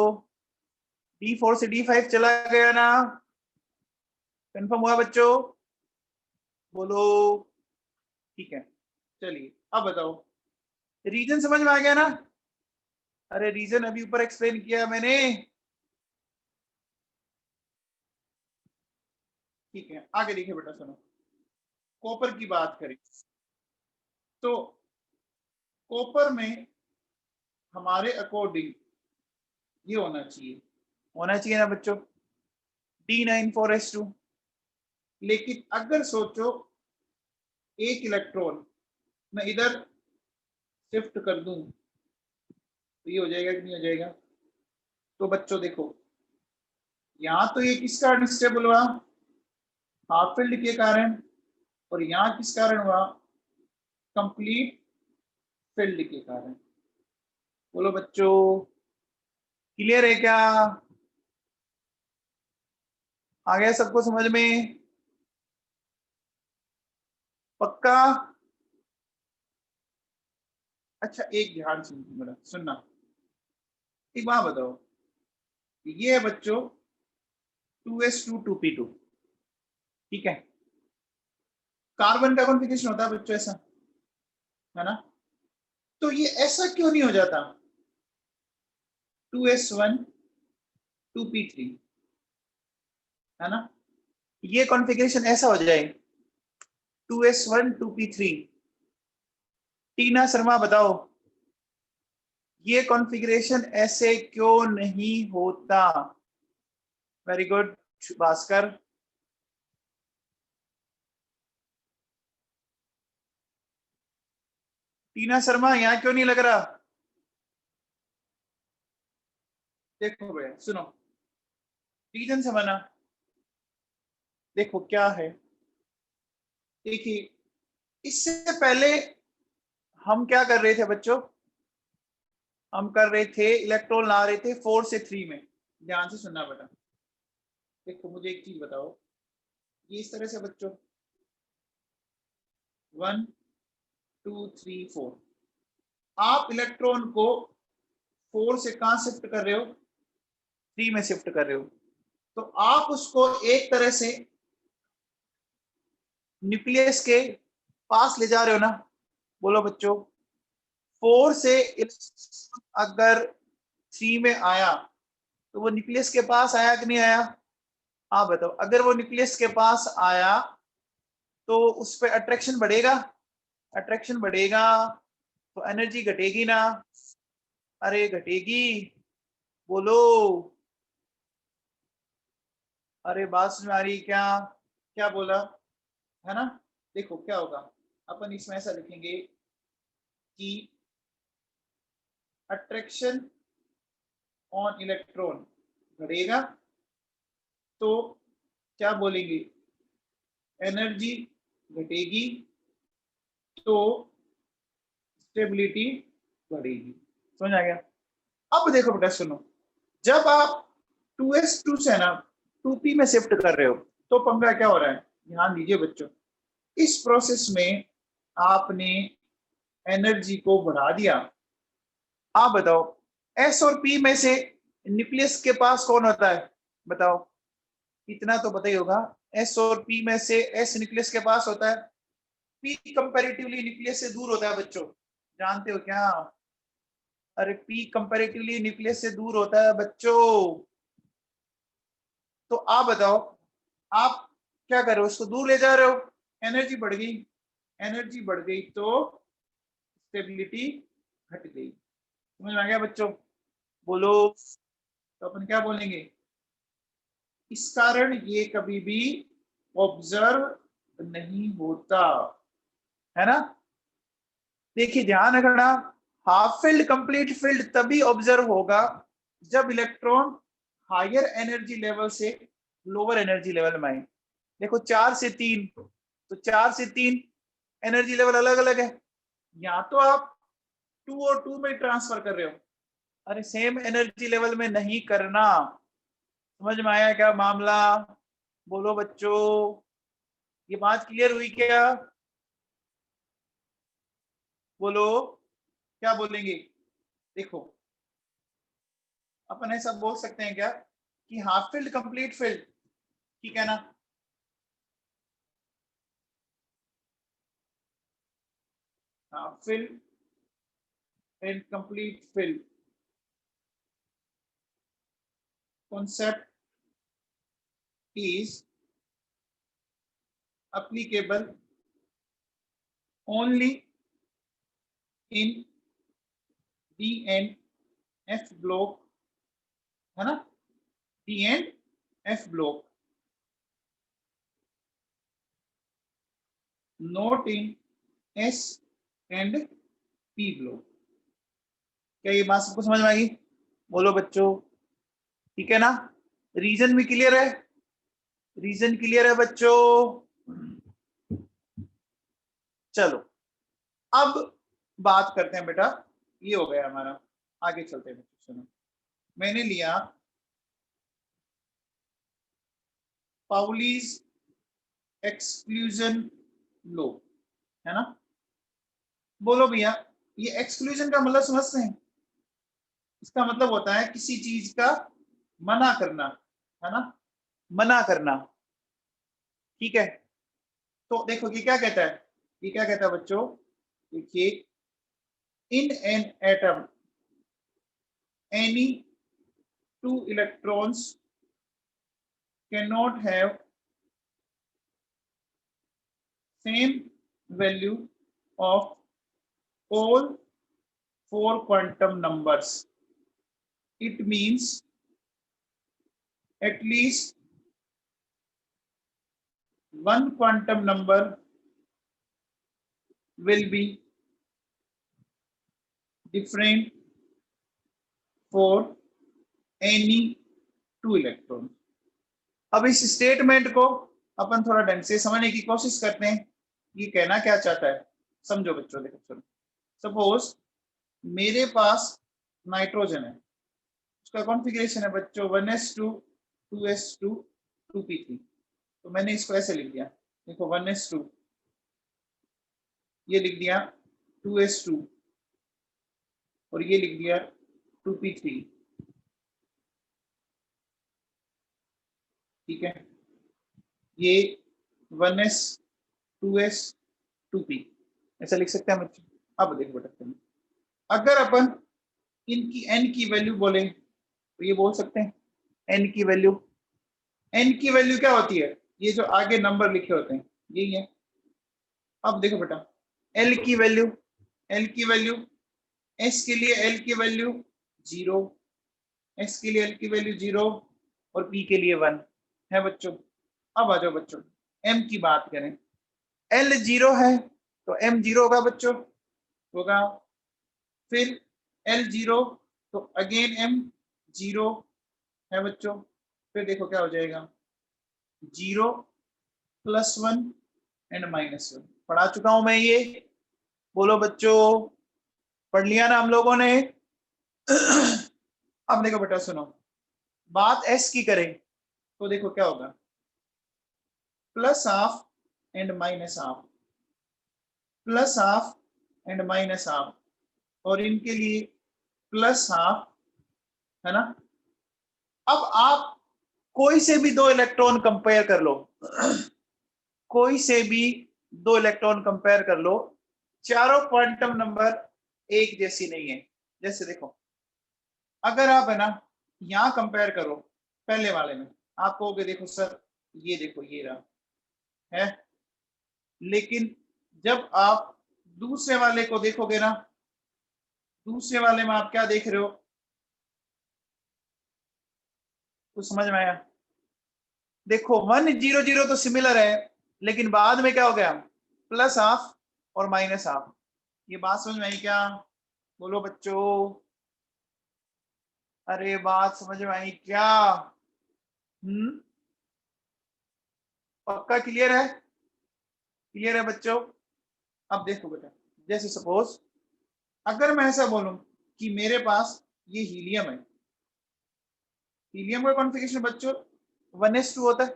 D4 से D5 चला गया ना? कंफर्म हुआ बच्चों? बोलो। ठीक है, चलिए अब बताओ, रीजन समझ में आ गया ना? अरे रीजन अभी ऊपर एक्सप्लेन किया मैंने। ठीक है, आगे देखिए बेटा सुनो, कॉपर की बात करें तो कॉपर में हमारे अकॉर्डिंग ये होना चाहिए ना बच्चों, D9 4s2। लेकिन अगर सोचो एक इलेक्ट्रॉन मैं इधर शिफ्ट कर दूं तो ये हो जाएगा कि नहीं हो जाएगा? तो बच्चों देखो, यहाँ तो ये किस कारण स्टेबल हुआ? हाफ फील्ड के कारण। और यहाँ किस कारण हुआ? कंप्लीट फील्ड के कारण। बोलो बच्चों, क्लियर है क्या? आ गया सबको समझ में? पक्का? अच्छा, एक ध्यान सुन मेरा, सुनना। एक बात बताओ, ये है बच्चों 2s2 2p2, ठीक है? कार्बन का कॉन्फ़िगरेशन होता है बच्चों ऐसा, है ना? तो ये ऐसा क्यों नहीं हो जाता 2s1 2p3, है ना? ये कॉन्फ़िगरेशन ऐसा हो जाए 2s1 2p3। टीना शर्मा बताओ, ये कॉन्फ़िगरेशन ऐसे क्यों नहीं होता? Very good Bhaskar. टीना शर्मा, यहाँ क्यों नहीं लग रहा? देखो भैया सुनो, रीजन समझना। देखो क्या है, देखिए, इससे पहले हम क्या कर रहे थे बच्चों? हम कर रहे थे, इलेक्ट्रॉन ला रहे थे 4 से 3 में। ध्यान से सुनना बेटा। देखो मुझे एक चीज बताओ, ये इस तरह से बच्चों 1 2 3 4, आप इलेक्ट्रॉन को 4 से कहां शिफ्ट कर रहे हो? 3 में शिफ्ट कर रहे हो। तो आप उसको एक तरह से न्यूक्लियस के पास ले जा रहे हो ना? बोलो बच्चों, 4 से अगर 3 में आया तो वो न्यूक्लियस के पास आया कि नहीं आया? आप बताओ, अगर वो न्यूक्लियस के पास आया तो उस पर अट्रैक्शन बढ़ेगा? अट्रैक्शन बढ़ेगा तो एनर्जी घटेगी ना? अरे घटेगी, बोलो। अरे बात समझ आ रही क्या? क्या बोला, है ना? देखो क्या होगा, अपन इसमें ऐसा लिखेंगे कि अट्रैक्शन ऑन इलेक्ट्रॉन बढ़ेगा तो क्या बोलेंगे? एनर्जी घटेगी तो स्टेबिलिटी बढ़ेगी। समझ आ गया? अब देखो बेटा सुनो, जब आप 2s2 से ना 2p में शिफ्ट कर रहे हो तो पंगा क्या हो रहा है? ध्यान दीजिए बच्चों, इस प्रोसेस में आपने एनर्जी को बढ़ा दिया। आप बताओ, एस और पी में से न्यूक्लियस के पास कौन होता है? बताओ, इतना तो पता ही होगा। एस और पी में से एस न्यूक्लियस के पास होता है, पी कंपैरेटिवली न्यूक्लियस से दूर होता है बच्चों। जानते हो क्या? अरे पी कंपैरेटिवली न्यूक्लियस से दूर होता है बच्चों। तो आप बताओ, आप क्या कर रहे हो? उसको दूर ले जा रहे हो, एनर्जी बढ़ गई। एनर्जी बढ़ गई तो स्टेबिलिटी घट गई। समझ में आ गया बच्चों? बोलो। तो अपन क्या बोलेंगे? इस कारण ये कभी भी ऑब्जर्व नहीं होता, है ना? देखिए ध्यान रखना, हाफ फील्ड कंप्लीट फील्ड तभी ऑब्जर्व होगा जब इलेक्ट्रॉन हायर एनर्जी लेवल से लोअर एनर्जी लेवल में आए। देखो 4 से 3, तो 4 से 3 एनर्जी लेवल अलग अलग है। या तो आप 2 और 2 में ट्रांसफर कर रहे हो, अरे सेम एनर्जी लेवल में नहीं करना। समझ में आया क्या मामला? बोलो बच्चों, ये बात क्लियर हुई क्या? बोलो, क्या बोलेंगे? देखो, अपन ऐसा बोल सकते हैं क्या कि हाफ फील्ड कंप्लीट फील्ड, ठीक है ना? Half field and complete field concept is applicable only in D and F block, है ना? D and F block, not in S and P block. क्या ये बात सबको समझ में आई? बोलो बच्चों, ठीक है ना? रीजन भी क्लियर है? रीजन क्लियर है बच्चों? चलो अब बात करते हैं बेटा, ये हो गया हमारा, आगे चलते हैं बच्चों। सुनो, मैंने लिया पाउलीज एक्सक्लूजन लो, है ना? बोलो भैया, ये एक्सक्लूजन का मतलब समझते हैं? इसका मतलब होता है किसी चीज का मना करना, है ना? मना करना, ठीक है? तो देखो ये क्या कहता है, ये क्या कहता है बच्चों? देखिए, in an atom any two electrons can not have same value of all four quantum numbers. It means at least one quantum number will be different for any two electrons. अब इस स्टेटमेंट को अपन थोड़ा ढंग से समझने की कोशिश करते हैं, ये कहना क्या चाहता है। समझो बच्चों, देखो चलो, सपोज मेरे पास नाइट्रोजन है, उसका कॉन्फ़िगरेशन है बच्चों 1s2 2s2 2p3। तो मैंने इसको ऐसे लिख दिया, देखो 1s2, ये लिख दिया 2s2 और ये लिख दिया 2p3, ठीक है? ये 1s 2s 2p ऐसा लिख सकते हैं बच्चों। अब देखो बेटा, अगर अपन इनकी n की वैल्यू बोले तो ये बोल सकते हैं n की वैल्यू। n की वैल्यू क्या होती है? ये जो आगे नंबर लिखे होते हैं यही है। अब देखो बेटा, l की वैल्यू, l की वैल्यू, s के लिए l की वैल्यू 0, s के लिए l की वैल्यू 0 और p के लिए 1 है बच्चों। अब आ जाओ बच्चों, m की बात करें, l 0 है तो m 0 होगा बच्चों, होगा। फिर l 0 तो अगेन m 0 है बच्चों। फिर देखो क्या हो जाएगा, 0 +1 एंड -1। पढ़ा चुका हूं मैं ये, बोलो बच्चों, पढ़ लिया ना हम लोगों ने? अब देखो बेटा सुनो, बात s की करें तो देखो क्या होगा, +½ एंड -½ +½ एंड -½ और इनके लिए +½ है ना? अब आप कोई से भी दो इलेक्ट्रॉन कंपेयर कर लो, कोई से भी दो इलेक्ट्रॉन कंपेयर कर लो, चारों क्वांटम नंबर एक जैसी नहीं है। जैसे देखो, अगर आप है ना यहां कंपेयर करो पहले वाले में, आप कहोगे देखो सर ये देखो ये रहा है, लेकिन जब आप दूसरे वाले को देखोगे ना, दूसरे वाले में आप क्या देख रहे हो, कुछ समझ में आया? देखो 1 0 0 तो सिमिलर है, लेकिन बाद में क्या हो गया, +½ और -½ ये बात समझ में आई क्या? बोलो बच्चों, अरे बात समझ में आई क्या? पक्का क्लियर है? क्लियर है बच्चों? अब देखो बेटा, जैसे सपोज अगर मैं ऐसा बोलूं कि मेरे पास ये हीलियम है, हीलियम का कॉन्फ़िगरेशन बच्चों 1s2 होता है,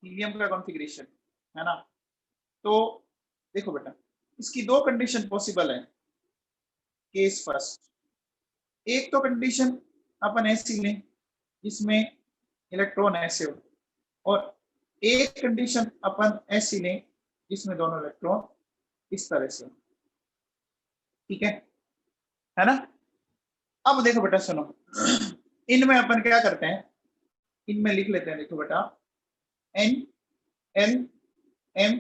हीलियम का कॉन्फ़िगरेशन, है ना? तो देखो बेटा, इसकी दो कंडीशन पॉसिबल है। केस फर्स्ट, एक तो कंडीशन अपन ऐसी लें जिसमें इलेक्ट्रॉन ऐसे हो, और एक कंडीशन अपन ऐसी लें जिसमें दोनों इलेक्ट्रॉन इस तरह से हो, ठीक है ना? अब देखो बेटा सुनो, इनमें अपन क्या करते हैं, इनमें लिख लेते हैं, देखो बेटा N L M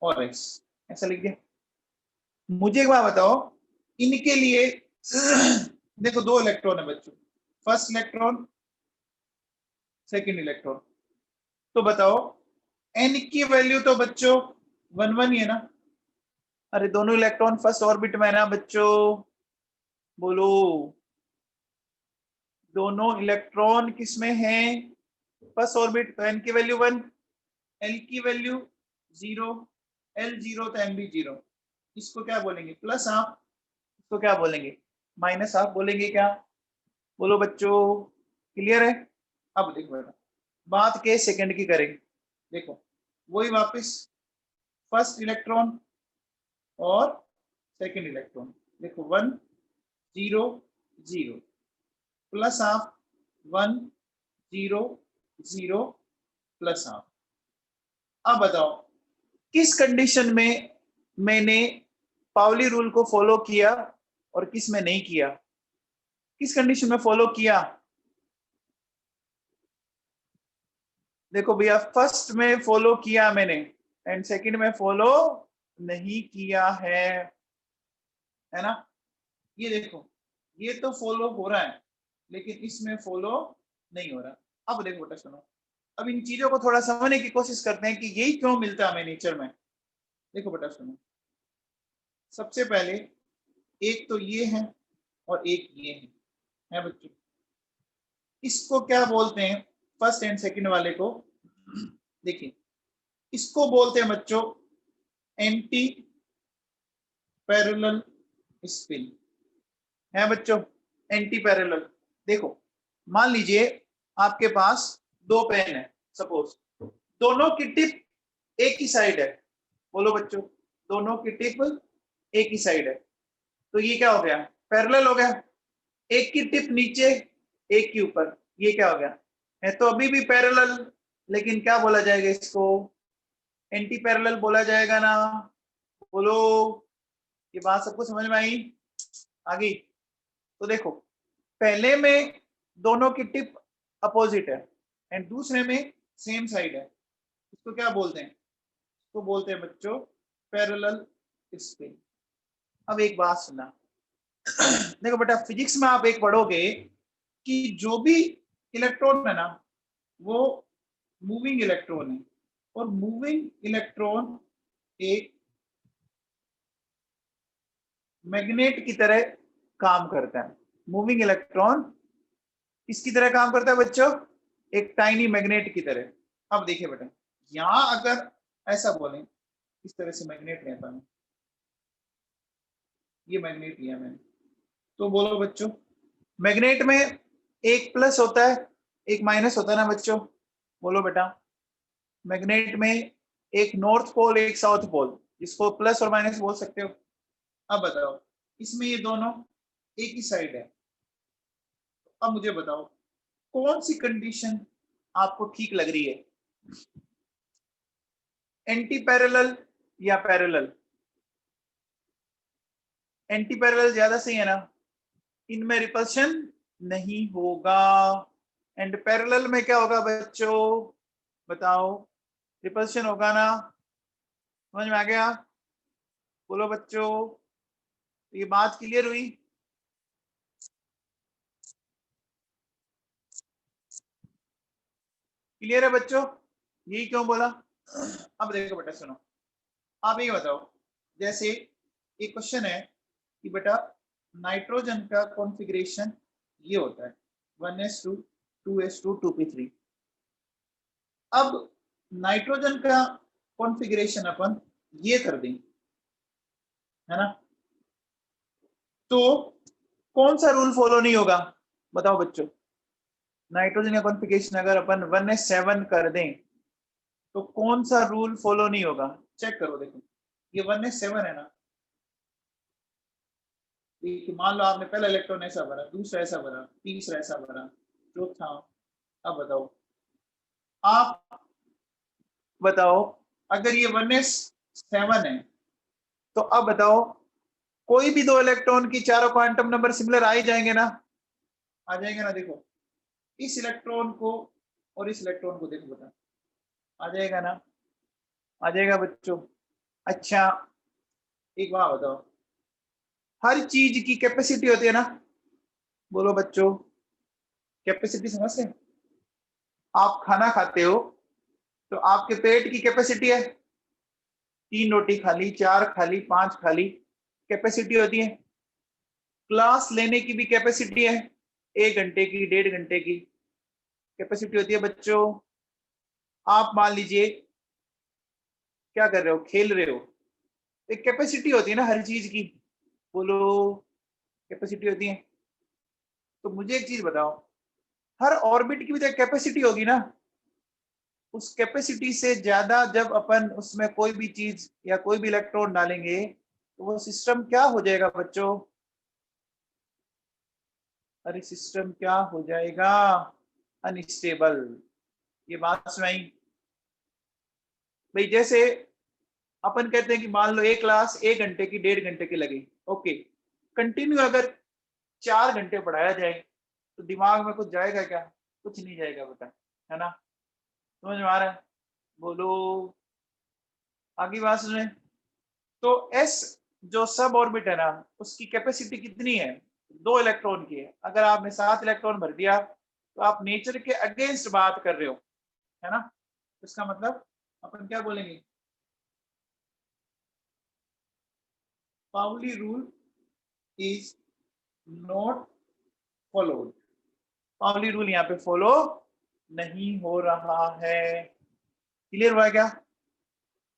और S ऐसा लिख दिया। मुझे एक बात बताओ, इनके लिए देखो दो इलेक्ट्रॉन है बच्चों, फर्स्ट इलेक्ट्रॉन सेकंड इलेक्ट्रॉन, तो बताओ n की वैल्यू तो बच्चों 1 1 ही है ना? अरे दोनों इलेक्ट्रॉन फर्स्ट ऑर्बिट में है ना बच्चों, बोलो। दोनों इलेक्ट्रॉन किसमें हैं? First orbit. तो एन की वैल्यू 1, एल की वैल्यू 0, एल 0 तो एम भी 0। इसको क्या बोलेंगे? Plus half. इसको क्या बोलेंगे? माइनस हाफ बोलेंगे क्या? बोलो बच्चों, क्लियर है? अब देखो बेटा, बात के सेकंड की करेंगे। देखो वही वापस, फर्स्ट इलेक्ट्रॉन और सेकंड इलेक्ट्रॉन। देखो 1 0 0 प्लस हाफ, 1 0 0 प्लस हाफ। अब बताओ किस कंडीशन में मैंने पाउली रूल को फॉलो किया और किस में नहीं किया? किस कंडीशन में फॉलो किया? देखो भैया, फर्स्ट में फॉलो किया मैंने एंड सेकंड में फॉलो नहीं किया है ना? ये देखो, ये तो फॉलो हो रहा है लेकिन इसमें फॉलो नहीं हो रहा। अब देखो बेटा सुनो, अब इन चीजों को थोड़ा समझने की कोशिश करते हैं कि यही क्यों मिलता है हमें नेचर में। देखो बेटा सुनो, सबसे पहले एक तो ये है और एक ये है बच्चों। इसको क्या बोलते हैं? फर्स्ट एंड सेकंड वाले को देखिए, इसको बोलते हैं बच्चों एंटी पैरेलल स्पिन, है बच्चों, एंटी पैरेलल। देखो मान लीजिए आपके पास दो पेन है, सपोज दोनों की टिप एक ही साइड है। बोलो बच्चों, दोनों की टिप एक ही साइड है, तो ये क्या हो गया? पैरेलल हो गया। एक की टिप नीचे, एक की ऊपर, ये क्या हो गया? है तो अभी भी पैरेलल, लेकिन क्या बोला जाएगा इसको? एंटी पैरेलल बोला जाएगा ना? बोलो, ये बात सबको समझ में आई? आगे तो देखो, पहले में दोनों की टिप अपोजिट है एंड दूसरे में सेम साइड है, इसको क्या बोलते हैं? इसको बोलते हैं बच्चों पैरेलल स्पिन। अब एक बात सुनना, देखो बेटा फिजिक्स में आप एक पढ़ोगे कि जो भी इलेक्ट्रॉन है ना वो मूविंग इलेक्ट्रॉन है, और मूविंग इलेक्ट्रॉन एक मैग्नेट की तरह काम करता है। मूविंग इलेक्ट्रॉन किसकी तरह काम करता है बच्चों? एक टाइनी मैग्नेट की तरह। अब देखिए बेटा, यहां अगर ऐसा बोले, इस तरह से मैग्नेट लेता हूं, ये मैग्नेट लिया मैंने, तो बोलो बच्चों, मैग्नेट में एक प्लस होता है एक माइनस होता है ना बच्चों? बोलो बेटा, मैग्नेट में एक नॉर्थ पोल एक साउथ पोल, इसको प्लस और माइनस बोल सकते हो। अब बताओ, इसमें ये दोनों एक ही साइड है। अब मुझे बताओ कौन सी कंडीशन आपको ठीक लग रही है? एंटी पैरेलल या पैरेलल? एंटी पैरेलल ज्यादा सही है ना? इनमें रिपल्शन नहीं होगा एंड पैरेलल में क्या होगा बच्चों? बताओ, रिपल्शन होगा ना? समझ में आ गया? बोलो बच्चों, ये बात क्लियर हुई? क्लियर है बच्चों? यही क्यों बोला? अब देखो बेटा सुनो, आप ये बताओ, जैसे एक क्वेश्चन है कि बेटा नाइट्रोजन का कॉन्फ़िगरेशन ये होता है 1s2 2s2 2p3। अब नाइट्रोजन का कॉन्फ़िगरेशन अपन ये कर दें, है ना? तो कौन सा रूल फॉलो नहीं होगा? बताओ बच्चों, नाइट्रोजन का कॉन्फ़िगरेशन अगर अपन 1s7 कर दें तो कौन सा रूल फॉलो नहीं होगा? चेक करो, देखो ये 1s7 है ना, मान लो आपने पहला इलेक्ट्रॉन ऐसा भरा, दूसरा ऐसा भरा, तीसरा ऐसा भरा, चौथा। अब बताओ, आप बताओ, अगर ये 1s7 है तो अब बताओ, कोई भी दो इलेक्ट्रॉन की चारों क्वांटम नंबर सिमिलर आ ही जाएंगे ना? आ जाएंगे ना? देखो इस इलेक्ट्रॉन को और इस इलेक्ट्रॉन को देखो बेटा, आ जाएगा ना? आ जाएगा बच्चों। अच्छा एक बात बताओ, हर चीज की कैपेसिटी होती है ना? बोलो बच्चों, कैपेसिटी समझते हैं? आप खाना खाते हो तो आपके पेट की कैपेसिटी है, 3 रोटी खा ली, 4 खा ली, 5 खा ली, कैपेसिटी होती है। क्लास लेने की भी कैपेसिटी है, 1 घंटे की, 1.5 घंटे की कैपेसिटी होती है बच्चों। आप मान लीजिए क्या कर रहे हो, खेल रहे हो, एक कैपेसिटी होती है ना हर चीज की, बोलो कैपेसिटी होती है। तो मुझे एक चीज बताओ, हर ऑर्बिट की भी तो एक कैपेसिटी होगी ना, उस कैपेसिटी से ज्यादा जब अपन उसमें कोई भी चीज या कोई भी इलेक्ट्रॉन डालेंगे तो वो सिस्टम क्या हो जाएगा बच्चों? अरे सिस्टम क्या हो जाएगा? अनस्टेबल। ये बात सुनाई भाई। जैसे अपन कहते हैं कि मान लो एक क्लास 1 घंटे की, 1.5 घंटे की लगी, ओके, कंटिन्यू अगर 4 घंटे पढ़ाया जाए तो दिमाग में कुछ जाएगा क्या? कुछ नहीं जाएगा बेटा, है ना? समझ में आ रहा है? बोलो आगे बात सुने। तो एस जो सब ऑर्बिट है ना, उसकी कैपेसिटी कितनी है? 2 इलेक्ट्रॉन की है। अगर आपने 7 इलेक्ट्रॉन भर दिया तो आप नेचर के अगेंस्ट बात कर रहे हो, है ना? इसका मतलब अपन क्या बोलेंगे? Pauli rule is not followed. Pauli rule यहाँ पे फॉलो नहीं हो रहा है। क्लियर हुआ क्या?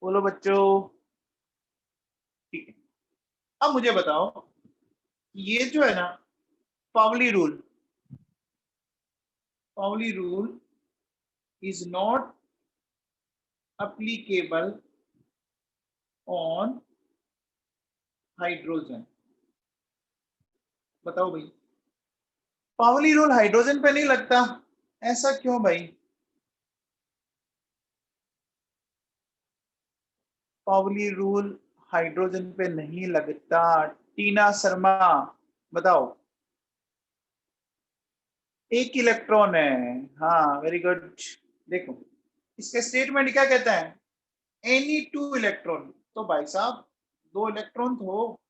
बोलो बच्चों। ठीक है, अब मुझे बताओ, ये जो है ना Pauli rule, Pauli rule is not applicable on hydrogen. बताओ भाई, पाउली रूल हाइड्रोजन पे नहीं लगता, ऐसा क्यों भाई? पाउली रूल हाइड्रोजन पे नहीं लगता, टीना शर्मा बताओ। एक इलेक्ट्रॉन है, हाँ वेरी गुड। देखो इसके स्टेटमेंट क्या कहता है, एनी 2 इलेक्ट्रॉन। तो भाई साहब 2 इलेक्ट्रॉन तो हो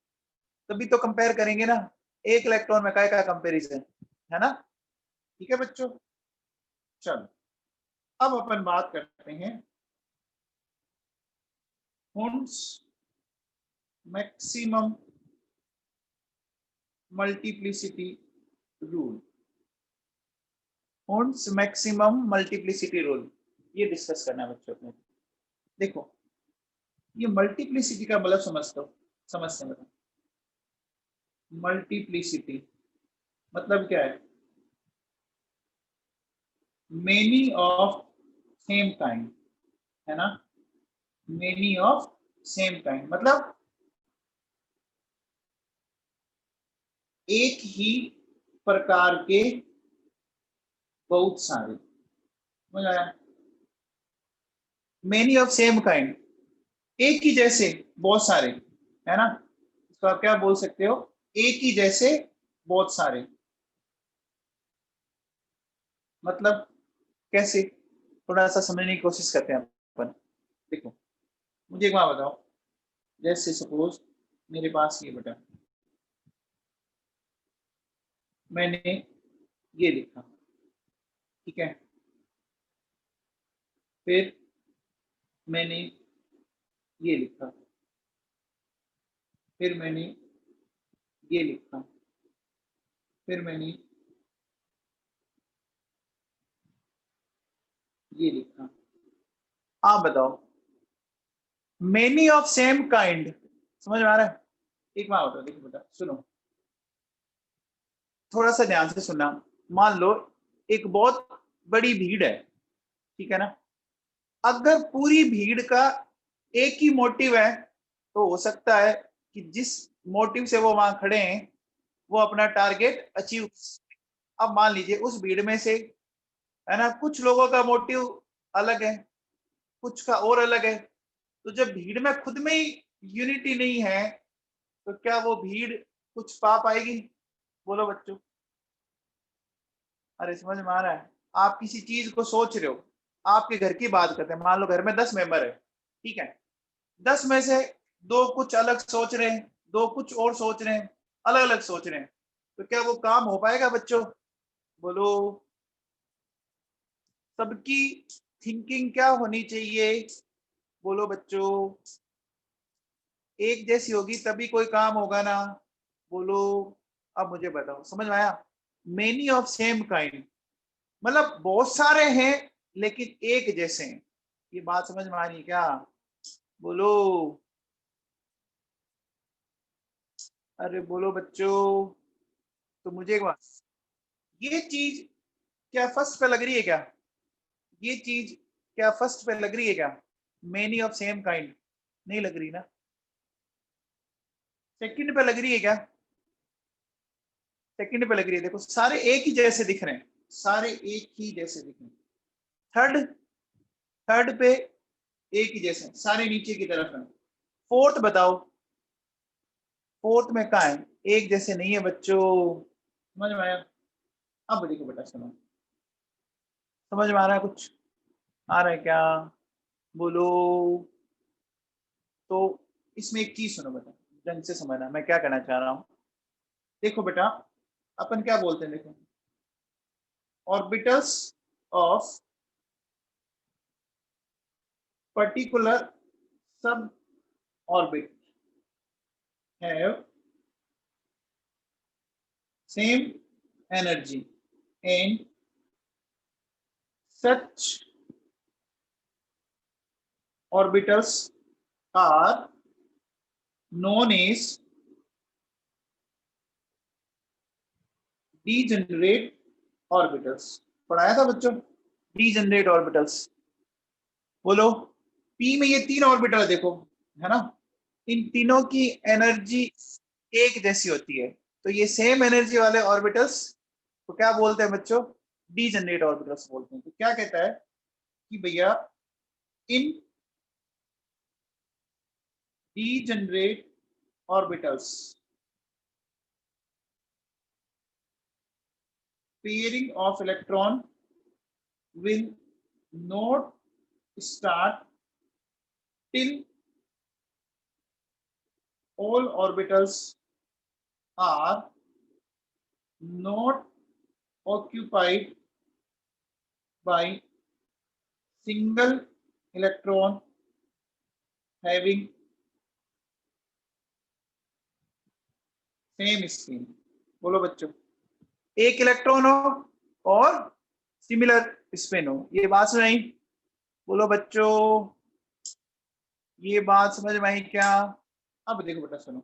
तभी तो कंपेयर करेंगे ना, एक इलेक्ट्रॉन में काय का कंपेरिजन, है ना? ठीक है बच्चों, चलो अब अपन बात करते हैं Hund's maximum multiplicity rule. Hund's maximum multiplicity rule ये डिस्कस करना है बच्चों को। देखो ये मल्टीप्लिसिटी का मतलब समझते हैं। मल्टीप्लिसिटी मतलब क्या है? मेनी ऑफ सेम काइंड, है ना? मेनी ऑफ सेम काइंड मतलब एक ही प्रकार के बहुत सारे। समझ आया? मेनी ऑफ सेम काइंड, एक ही जैसे बहुत सारे, है ना? इसको आप क्या बोल सकते हो? एक ही जैसे बहुत सारे। मतलब कैसे? थोड़ा सा समझने की कोशिश करते हैं अपन। देखो मुझे एक बात बताओ, जैसे सपोज मेरे पास ये बटा, मैंने ये लिखा, ठीक है, फिर मैंने ये लिखा, फिर मैंने ये लिखा, फिर मैंने ये लिखा। आप बताओ मेनी ऑफ सेम काइंड समझ में आ रहा है? एक बात बताओ, देखो बेटा सुनो, थोड़ा सा ध्यान से सुनना। मान लो एक बहुत बड़ी भीड़ है, ठीक है ना? अगर पूरी भीड़ का एक ही मोटिव है तो हो सकता है कि जिस मोटिव से वो वहां खड़े हैं वो अपना टारगेट अचीव। अब मान लीजिए उस भीड़ में से, है ना, कुछ लोगों का मोटिव अलग है, कुछ का और अलग है। तो जब भीड़ में खुद में ही यूनिटी नहीं है तो क्या वो भीड़ कुछ पा पाएगी? बोलो बच्चों। अरे समझ में आ रहा है? आप किसी चीज को सोच रहे हो, आपके घर की बात करते हैं, मान लो घर में 10 मेंबर है, ठीक है, 10 में से 2 कुछ अलग सोच रहे हैं, 2 कुछ और सोच रहे हैं, अलग अलग सोच रहे हैं, तो क्या वो काम हो पाएगा बच्चों? बोलो। सबकी थिंकिंग क्या होनी चाहिए? बोलो बच्चों। एक जैसी होगी तभी कोई काम होगा ना। बोलो, अब मुझे बताओ, समझ में आया? मेनी ऑफ सेम काइंड मतलब बहुत सारे हैं लेकिन एक जैसे हैं। ये बात समझ में आ रही है क्या? बोलो, अरे बोलो बच्चों। तो मुझे एक बात, ये चीज क्या फर्स्ट पे लग रही है क्या? ये चीज क्या फर्स्ट पे लग रही है क्या? मेनी ऑफ सेम काइंड नहीं लग रही ना। सेकंड पे लग रही है क्या? सेकंड पे लग रही है। देखो सारे एक ही जैसे दिख रहे हैं, सारे एक ही जैसे दिख रहे हैं। थर्ड, थर्ड पे एक ही जैसे, सारे नीचे की तरफ है। फोर्थ बताओ, फोर्थ में कहा है एक जैसे नहीं है बच्चों। समझ में आया? अब देखो बेटा, सुनो, समझ में आ रहा है कुछ? आ रहा है क्या? बोलो। तो इसमें एक चीज सुनो बेटा, ढंग से समझना मैं क्या कहना चाह रहा हूं। देखो बेटा, अपन क्या बोलते हैं, देखो, ऑर्बिटल्स ऑफ पर्टिकुलर सब orbit have same energy and such orbitals are known as degenerate orbitals। पढ़ाया था बच्चों, degenerate orbitals। बोलो, पी में ये तीन ऑर्बिटल है देखो, है ना? इन तीनों की एनर्जी एक जैसी होती है, तो ये सेम एनर्जी वाले ऑर्बिटल्स तो क्या बोलते हैं बच्चों? डीजनरेट ऑर्बिटल्स बोलते हैं। तो क्या कहता है कि भैया, in degenerate orbitals pairing of electron will not start till all orbitals are not occupied by single electron having same spin। बोलो बच्चों, एक इलेक्ट्रॉन हो और सिमिलर स्पिन हो, ये बात सुन आई? बोलो बच्चों, ये बात समझ में आई क्या? अब देखो बेटा, सुनो,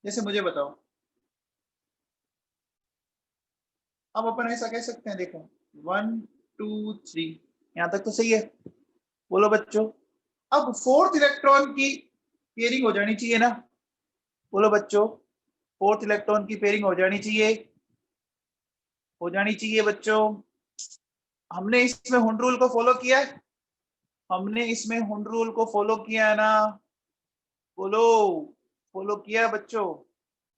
जैसे मुझे बताओ, अब अपन ऐसा कह सकते हैं, देखो, 1 2 3, यहां तक तो सही है। बोलो बच्चों, अब फोर्थ इलेक्ट्रॉन की पेयरिंग हो जानी चाहिए ना। बोलो बच्चों, फोर्थ इलेक्ट्रॉन की पेयरिंग हो जानी चाहिए, हो जानी चाहिए बच्चों। हमने इसमें हुंड रूल को फॉलो किया है, हमने इसमें हुंड रूल को फॉलो किया है ना? बोलो, फॉलो किया है बच्चों?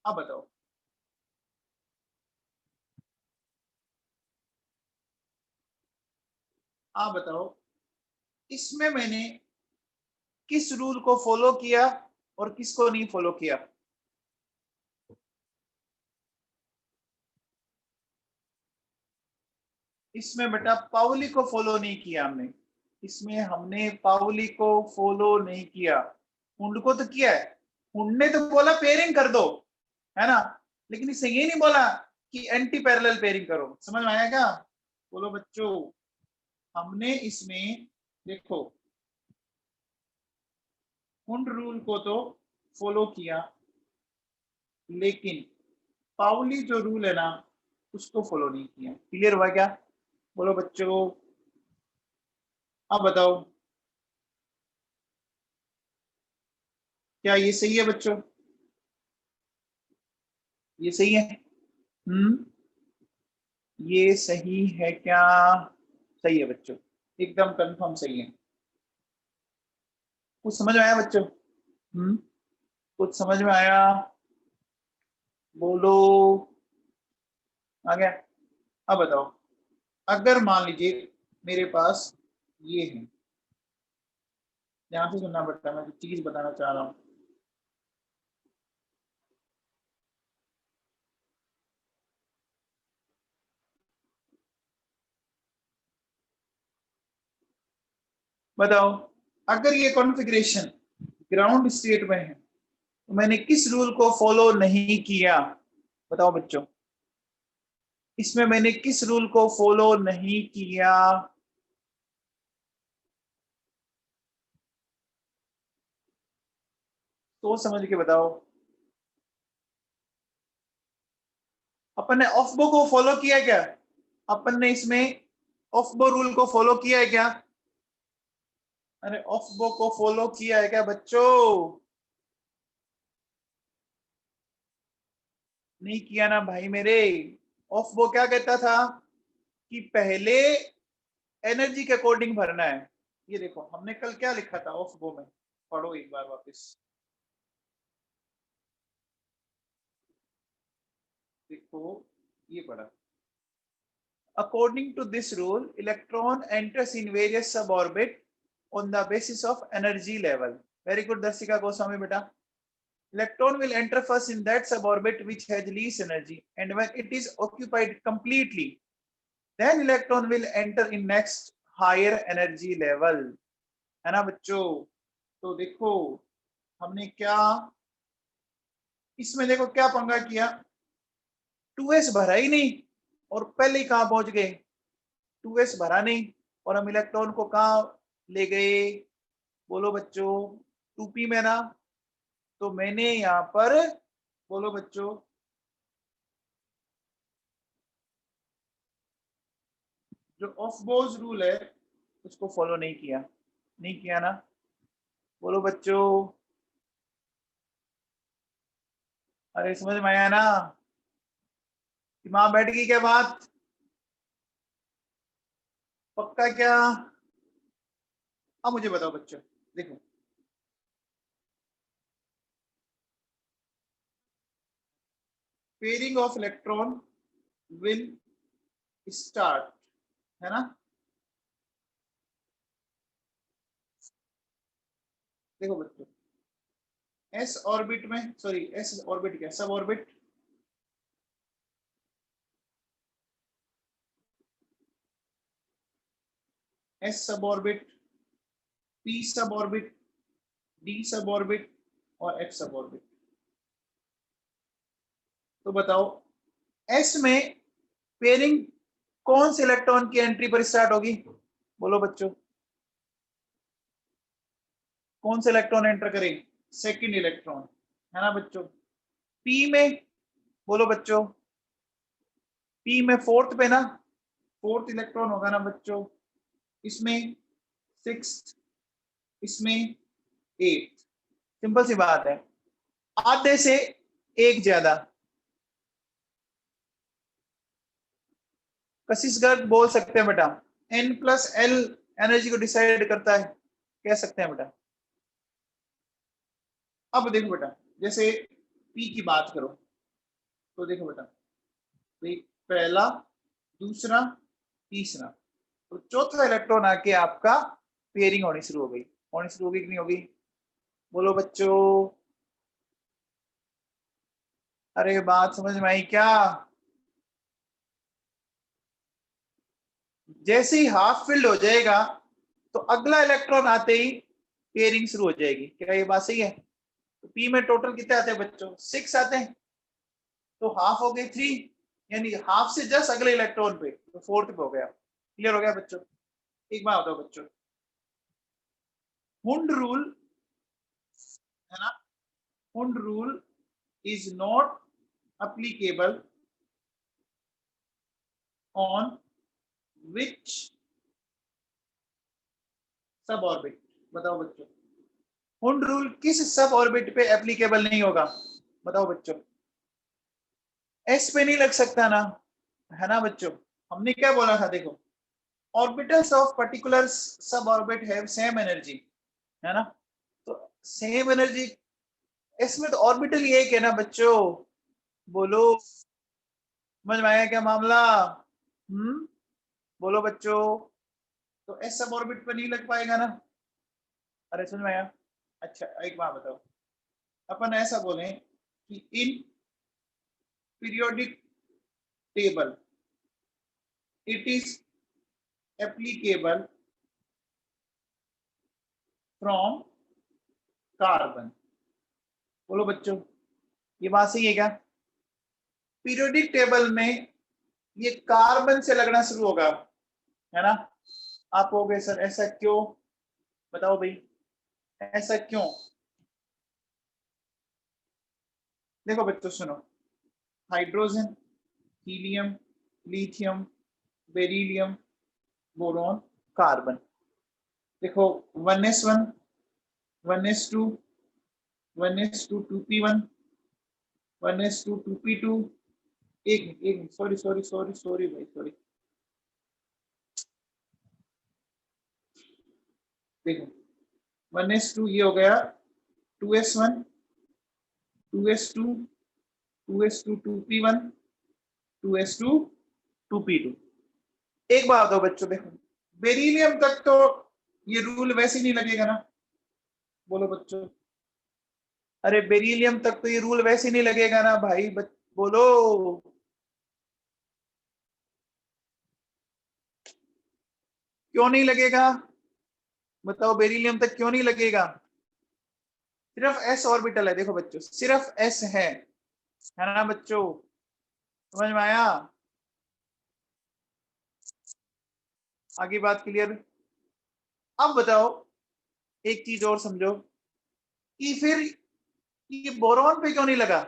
अब बताओ, आप बताओ, इसमें मैंने किस रूल को फॉलो किया और किसको नहीं फॉलो किया? इसमें बेटा पाउली को फॉलो नहीं किया हमने, इसमें हमने पाउली को फॉलो नहीं किया। हुंड को तो किया है, हुंड ने तो बोला पेयरिंग कर दो, है ना? लेकिन इससे ये नहीं बोला कि एंटी पैरेलल पेयरिंग करो। समझ में आया क्या? बोलो बच्चों, हमने इसमें, देखो, हुंड रूल को तो फॉलो किया, लेकिन पाउली जो रूल है ना, उसको फॉलो नहीं किया। क्लियर हुआ क्या? बोलो बच्चों, अब बताओ, क्या ये सही है बच्चों? ये सही है? हम्म, ये सही है क्या? सही है बच्चों, एकदम कंफर्म सही है। कुछ समझ में आया बच्चों? कुछ समझ में आया? बोलो, आ गया? अब बताओ, अगर मान लीजिए मेरे पास ये है, ध्यान से सुनना पड़ता है, मैं चीज बताना चाह रहा हूं। बताओ, अगर ये कॉन्फ़िगरेशन ग्राउंड स्टेट में है, तो मैंने किस रूल को फॉलो नहीं किया? बताओ बच्चों, इसमें मैंने किस रूल को फॉलो नहीं किया? तो समझ के बताओ। अपन ने ऑफ बो को फॉलो किया क्या? अपन ने इसमें ऑफ बो रूल को फॉलो किया है क्या? अरे ऑफ बो को फॉलो किया है क्या बच्चों? नहीं किया ना भाई मेरे। ऑफ बो क्या कहता था कि पहले एनर्जी के अकॉर्डिंग भरना है। ये देखो हमने कल क्या लिखा था ऑफ बो में, पढ़ो एक बार वापस। देखो ये पढ़ा। According to this rule, electron enters in various suborbit on the basis of energy level. Very good, Darsika Goswami beta. Electron will enter first in that suborbit which has least energy, and when it is occupied completely, then electron will enter in next higher energy level. है ना बच्चों? तो देखो हमने क्या इसमें देखो क्या पंगा किया, 2s भरा ही नहीं और पहले ही कहां पहुंच गए, 2s भरा नहीं और हम इलेक्ट्रॉन को कहां ले गए? बोलो बच्चों, 2p में ना। तो मैंने यहां पर, बोलो बच्चों, जो ऑफ बोज रूल है उसको फॉलो नहीं किया। नहीं किया ना? बोलो बच्चों, अरे समझ में आया ना? दिमाग बैठ गई क्या बात? पक्का क्या? अब मुझे बताओ बच्चों, देखो pairing of electron will start, है ना? देखो बच्चों, एस ऑर्बिट में, सॉरी एस ऑर्बिट क्या, सब ऑर्बिट, एस सब ऑर्बिट, पी सब ऑर्बिट, डी सब ऑर्बिट और एफ सब ऑर्बिट। तो बताओ एस में पेयरिंग कौन से इलेक्ट्रॉन की एंट्री पर स्टार्ट होगी? बोलो बच्चों, कौन से इलेक्ट्रॉन एंटर करेंगे? सेकंड इलेक्ट्रॉन, है ना बच्चों? पी में, बोलो बच्चों, पी में फोर्थ पे ना, फोर्थ इलेक्ट्रॉन होगा ना बच्चों? इसमें सिक्स्थ, इसमें एट। सिंपल सी बात है, आधे से एक ज्यादा। कशिश गर्ग बोल सकते हैं बेटा, n प्लस एल एनर्जी को डिसाइड करता है, कह सकते हैं बेटा। अब देखो बेटा, जैसे p की बात करो तो देखो बेटा, पहला, दूसरा, तीसरा, तो चौथा इलेक्ट्रॉन आके आपका पेयरिंग होनी शुरू हो गई। होनी शुरू हो गई कि नहीं होगी? बोलो बच्चों, अरे बात समझ में आई क्या? जैसे ही हाफ फिल्ड हो जाएगा तो अगला इलेक्ट्रॉन आते ही पेयरिंग शुरू हो जाएगी। क्या ये बात सही है? तो पी में टोटल कितने आते हैं बच्चों? 6 आते हैं, तो हाफ हो गए 3, यानी हाफ से जस्ट अगले इलेक्ट्रॉन पे, तो फोर्थ पे हो गया। क्लियर हो गया बच्चों? एक बात बताओ बच्चों, हुंड रूल, है ना, Hund rule is not applicable on which सब ऑर्बिट? बताओ बच्चों, हुंड रूल किस सब ऑर्बिट पे एप्लीकेबल नहीं होगा? बताओ बच्चों, एस पे नहीं लग सकता ना, है ना बच्चों? हमने क्या बोला था, देखो ऑर्बिटल्स ऑफ पर्टिकुलर सब ऑर्बिट हैव सेम एनर्जी, है ना? तो सेम एनर्जी, इसमें तो ऑर्बिटल ये है ना बच्चों? बोलो, समझ में आया क्या मामला? बोलो बच्चों, तो एस सब ऑर्बिट पर नहीं लग पाएगा ना? अरे समझ में आया? अच्छा एक बात बताओ, अपन ऐसा बोले कि in periodic table it is applicable from carbon. बोलो बच्चों, ये बात सही है क्या? पीरियोडिक टेबल में ये कार्बन से लगना शुरू होगा, है ना? आप कहोगे सर ऐसा क्यों, बताओ भाई ऐसा क्यों? देखो बच्चों सुनो, hydrogen, helium, lithium, beryllium, boron, carbon. देखो 1s1, 1s2, 1s2 2p1, 1s2 2p2। एक सॉरी सॉरी सॉरी सॉरी भाई सॉरी। देखो 1s2 ये हो गया 2s1, 2s2, 2s2 2p1, 2s2 2p2। एक बात बताओ बच्चों, देखो बेरिलियम तक तो ये रूल वैसे ही नहीं लगेगा ना? बोलो बच्चों, अरे बेरिलियम तक तो ये रूल वैसे ही नहीं लगेगा ना भाई? बोलो, क्यों नहीं लगेगा? बताओ बेरिलियम तक क्यों नहीं लगेगा? सिर्फ एस ऑर्बिटल है, देखो बच्चों सिर्फ एस है ना बच्चों? समझ में आया? आगे बात क्लियर? अब बताओ एक चीज और समझो कि फिर ये बोरॉन पे क्यों नहीं लगा?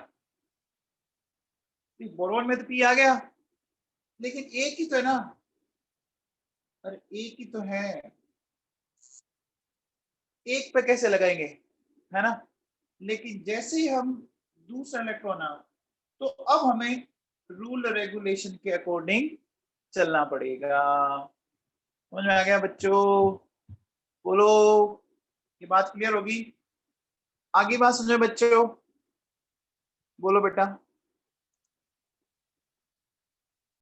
बोरॉन में तो पी आ गया, लेकिन एक ही तो है ना? अरे एक ही तो है, एक पे कैसे लगाएंगे, है ना? लेकिन जैसे ही हम दूसरा इलेक्ट्रॉन आ, तो अब हमें रूल रेगुलेशन के अकॉर्डिंग चलना पड़ेगा। समझ में आ गया बच्चों? बोलो, ये बात क्लियर होगी? आगे बात समझो बच्चों, बोलो बेटा।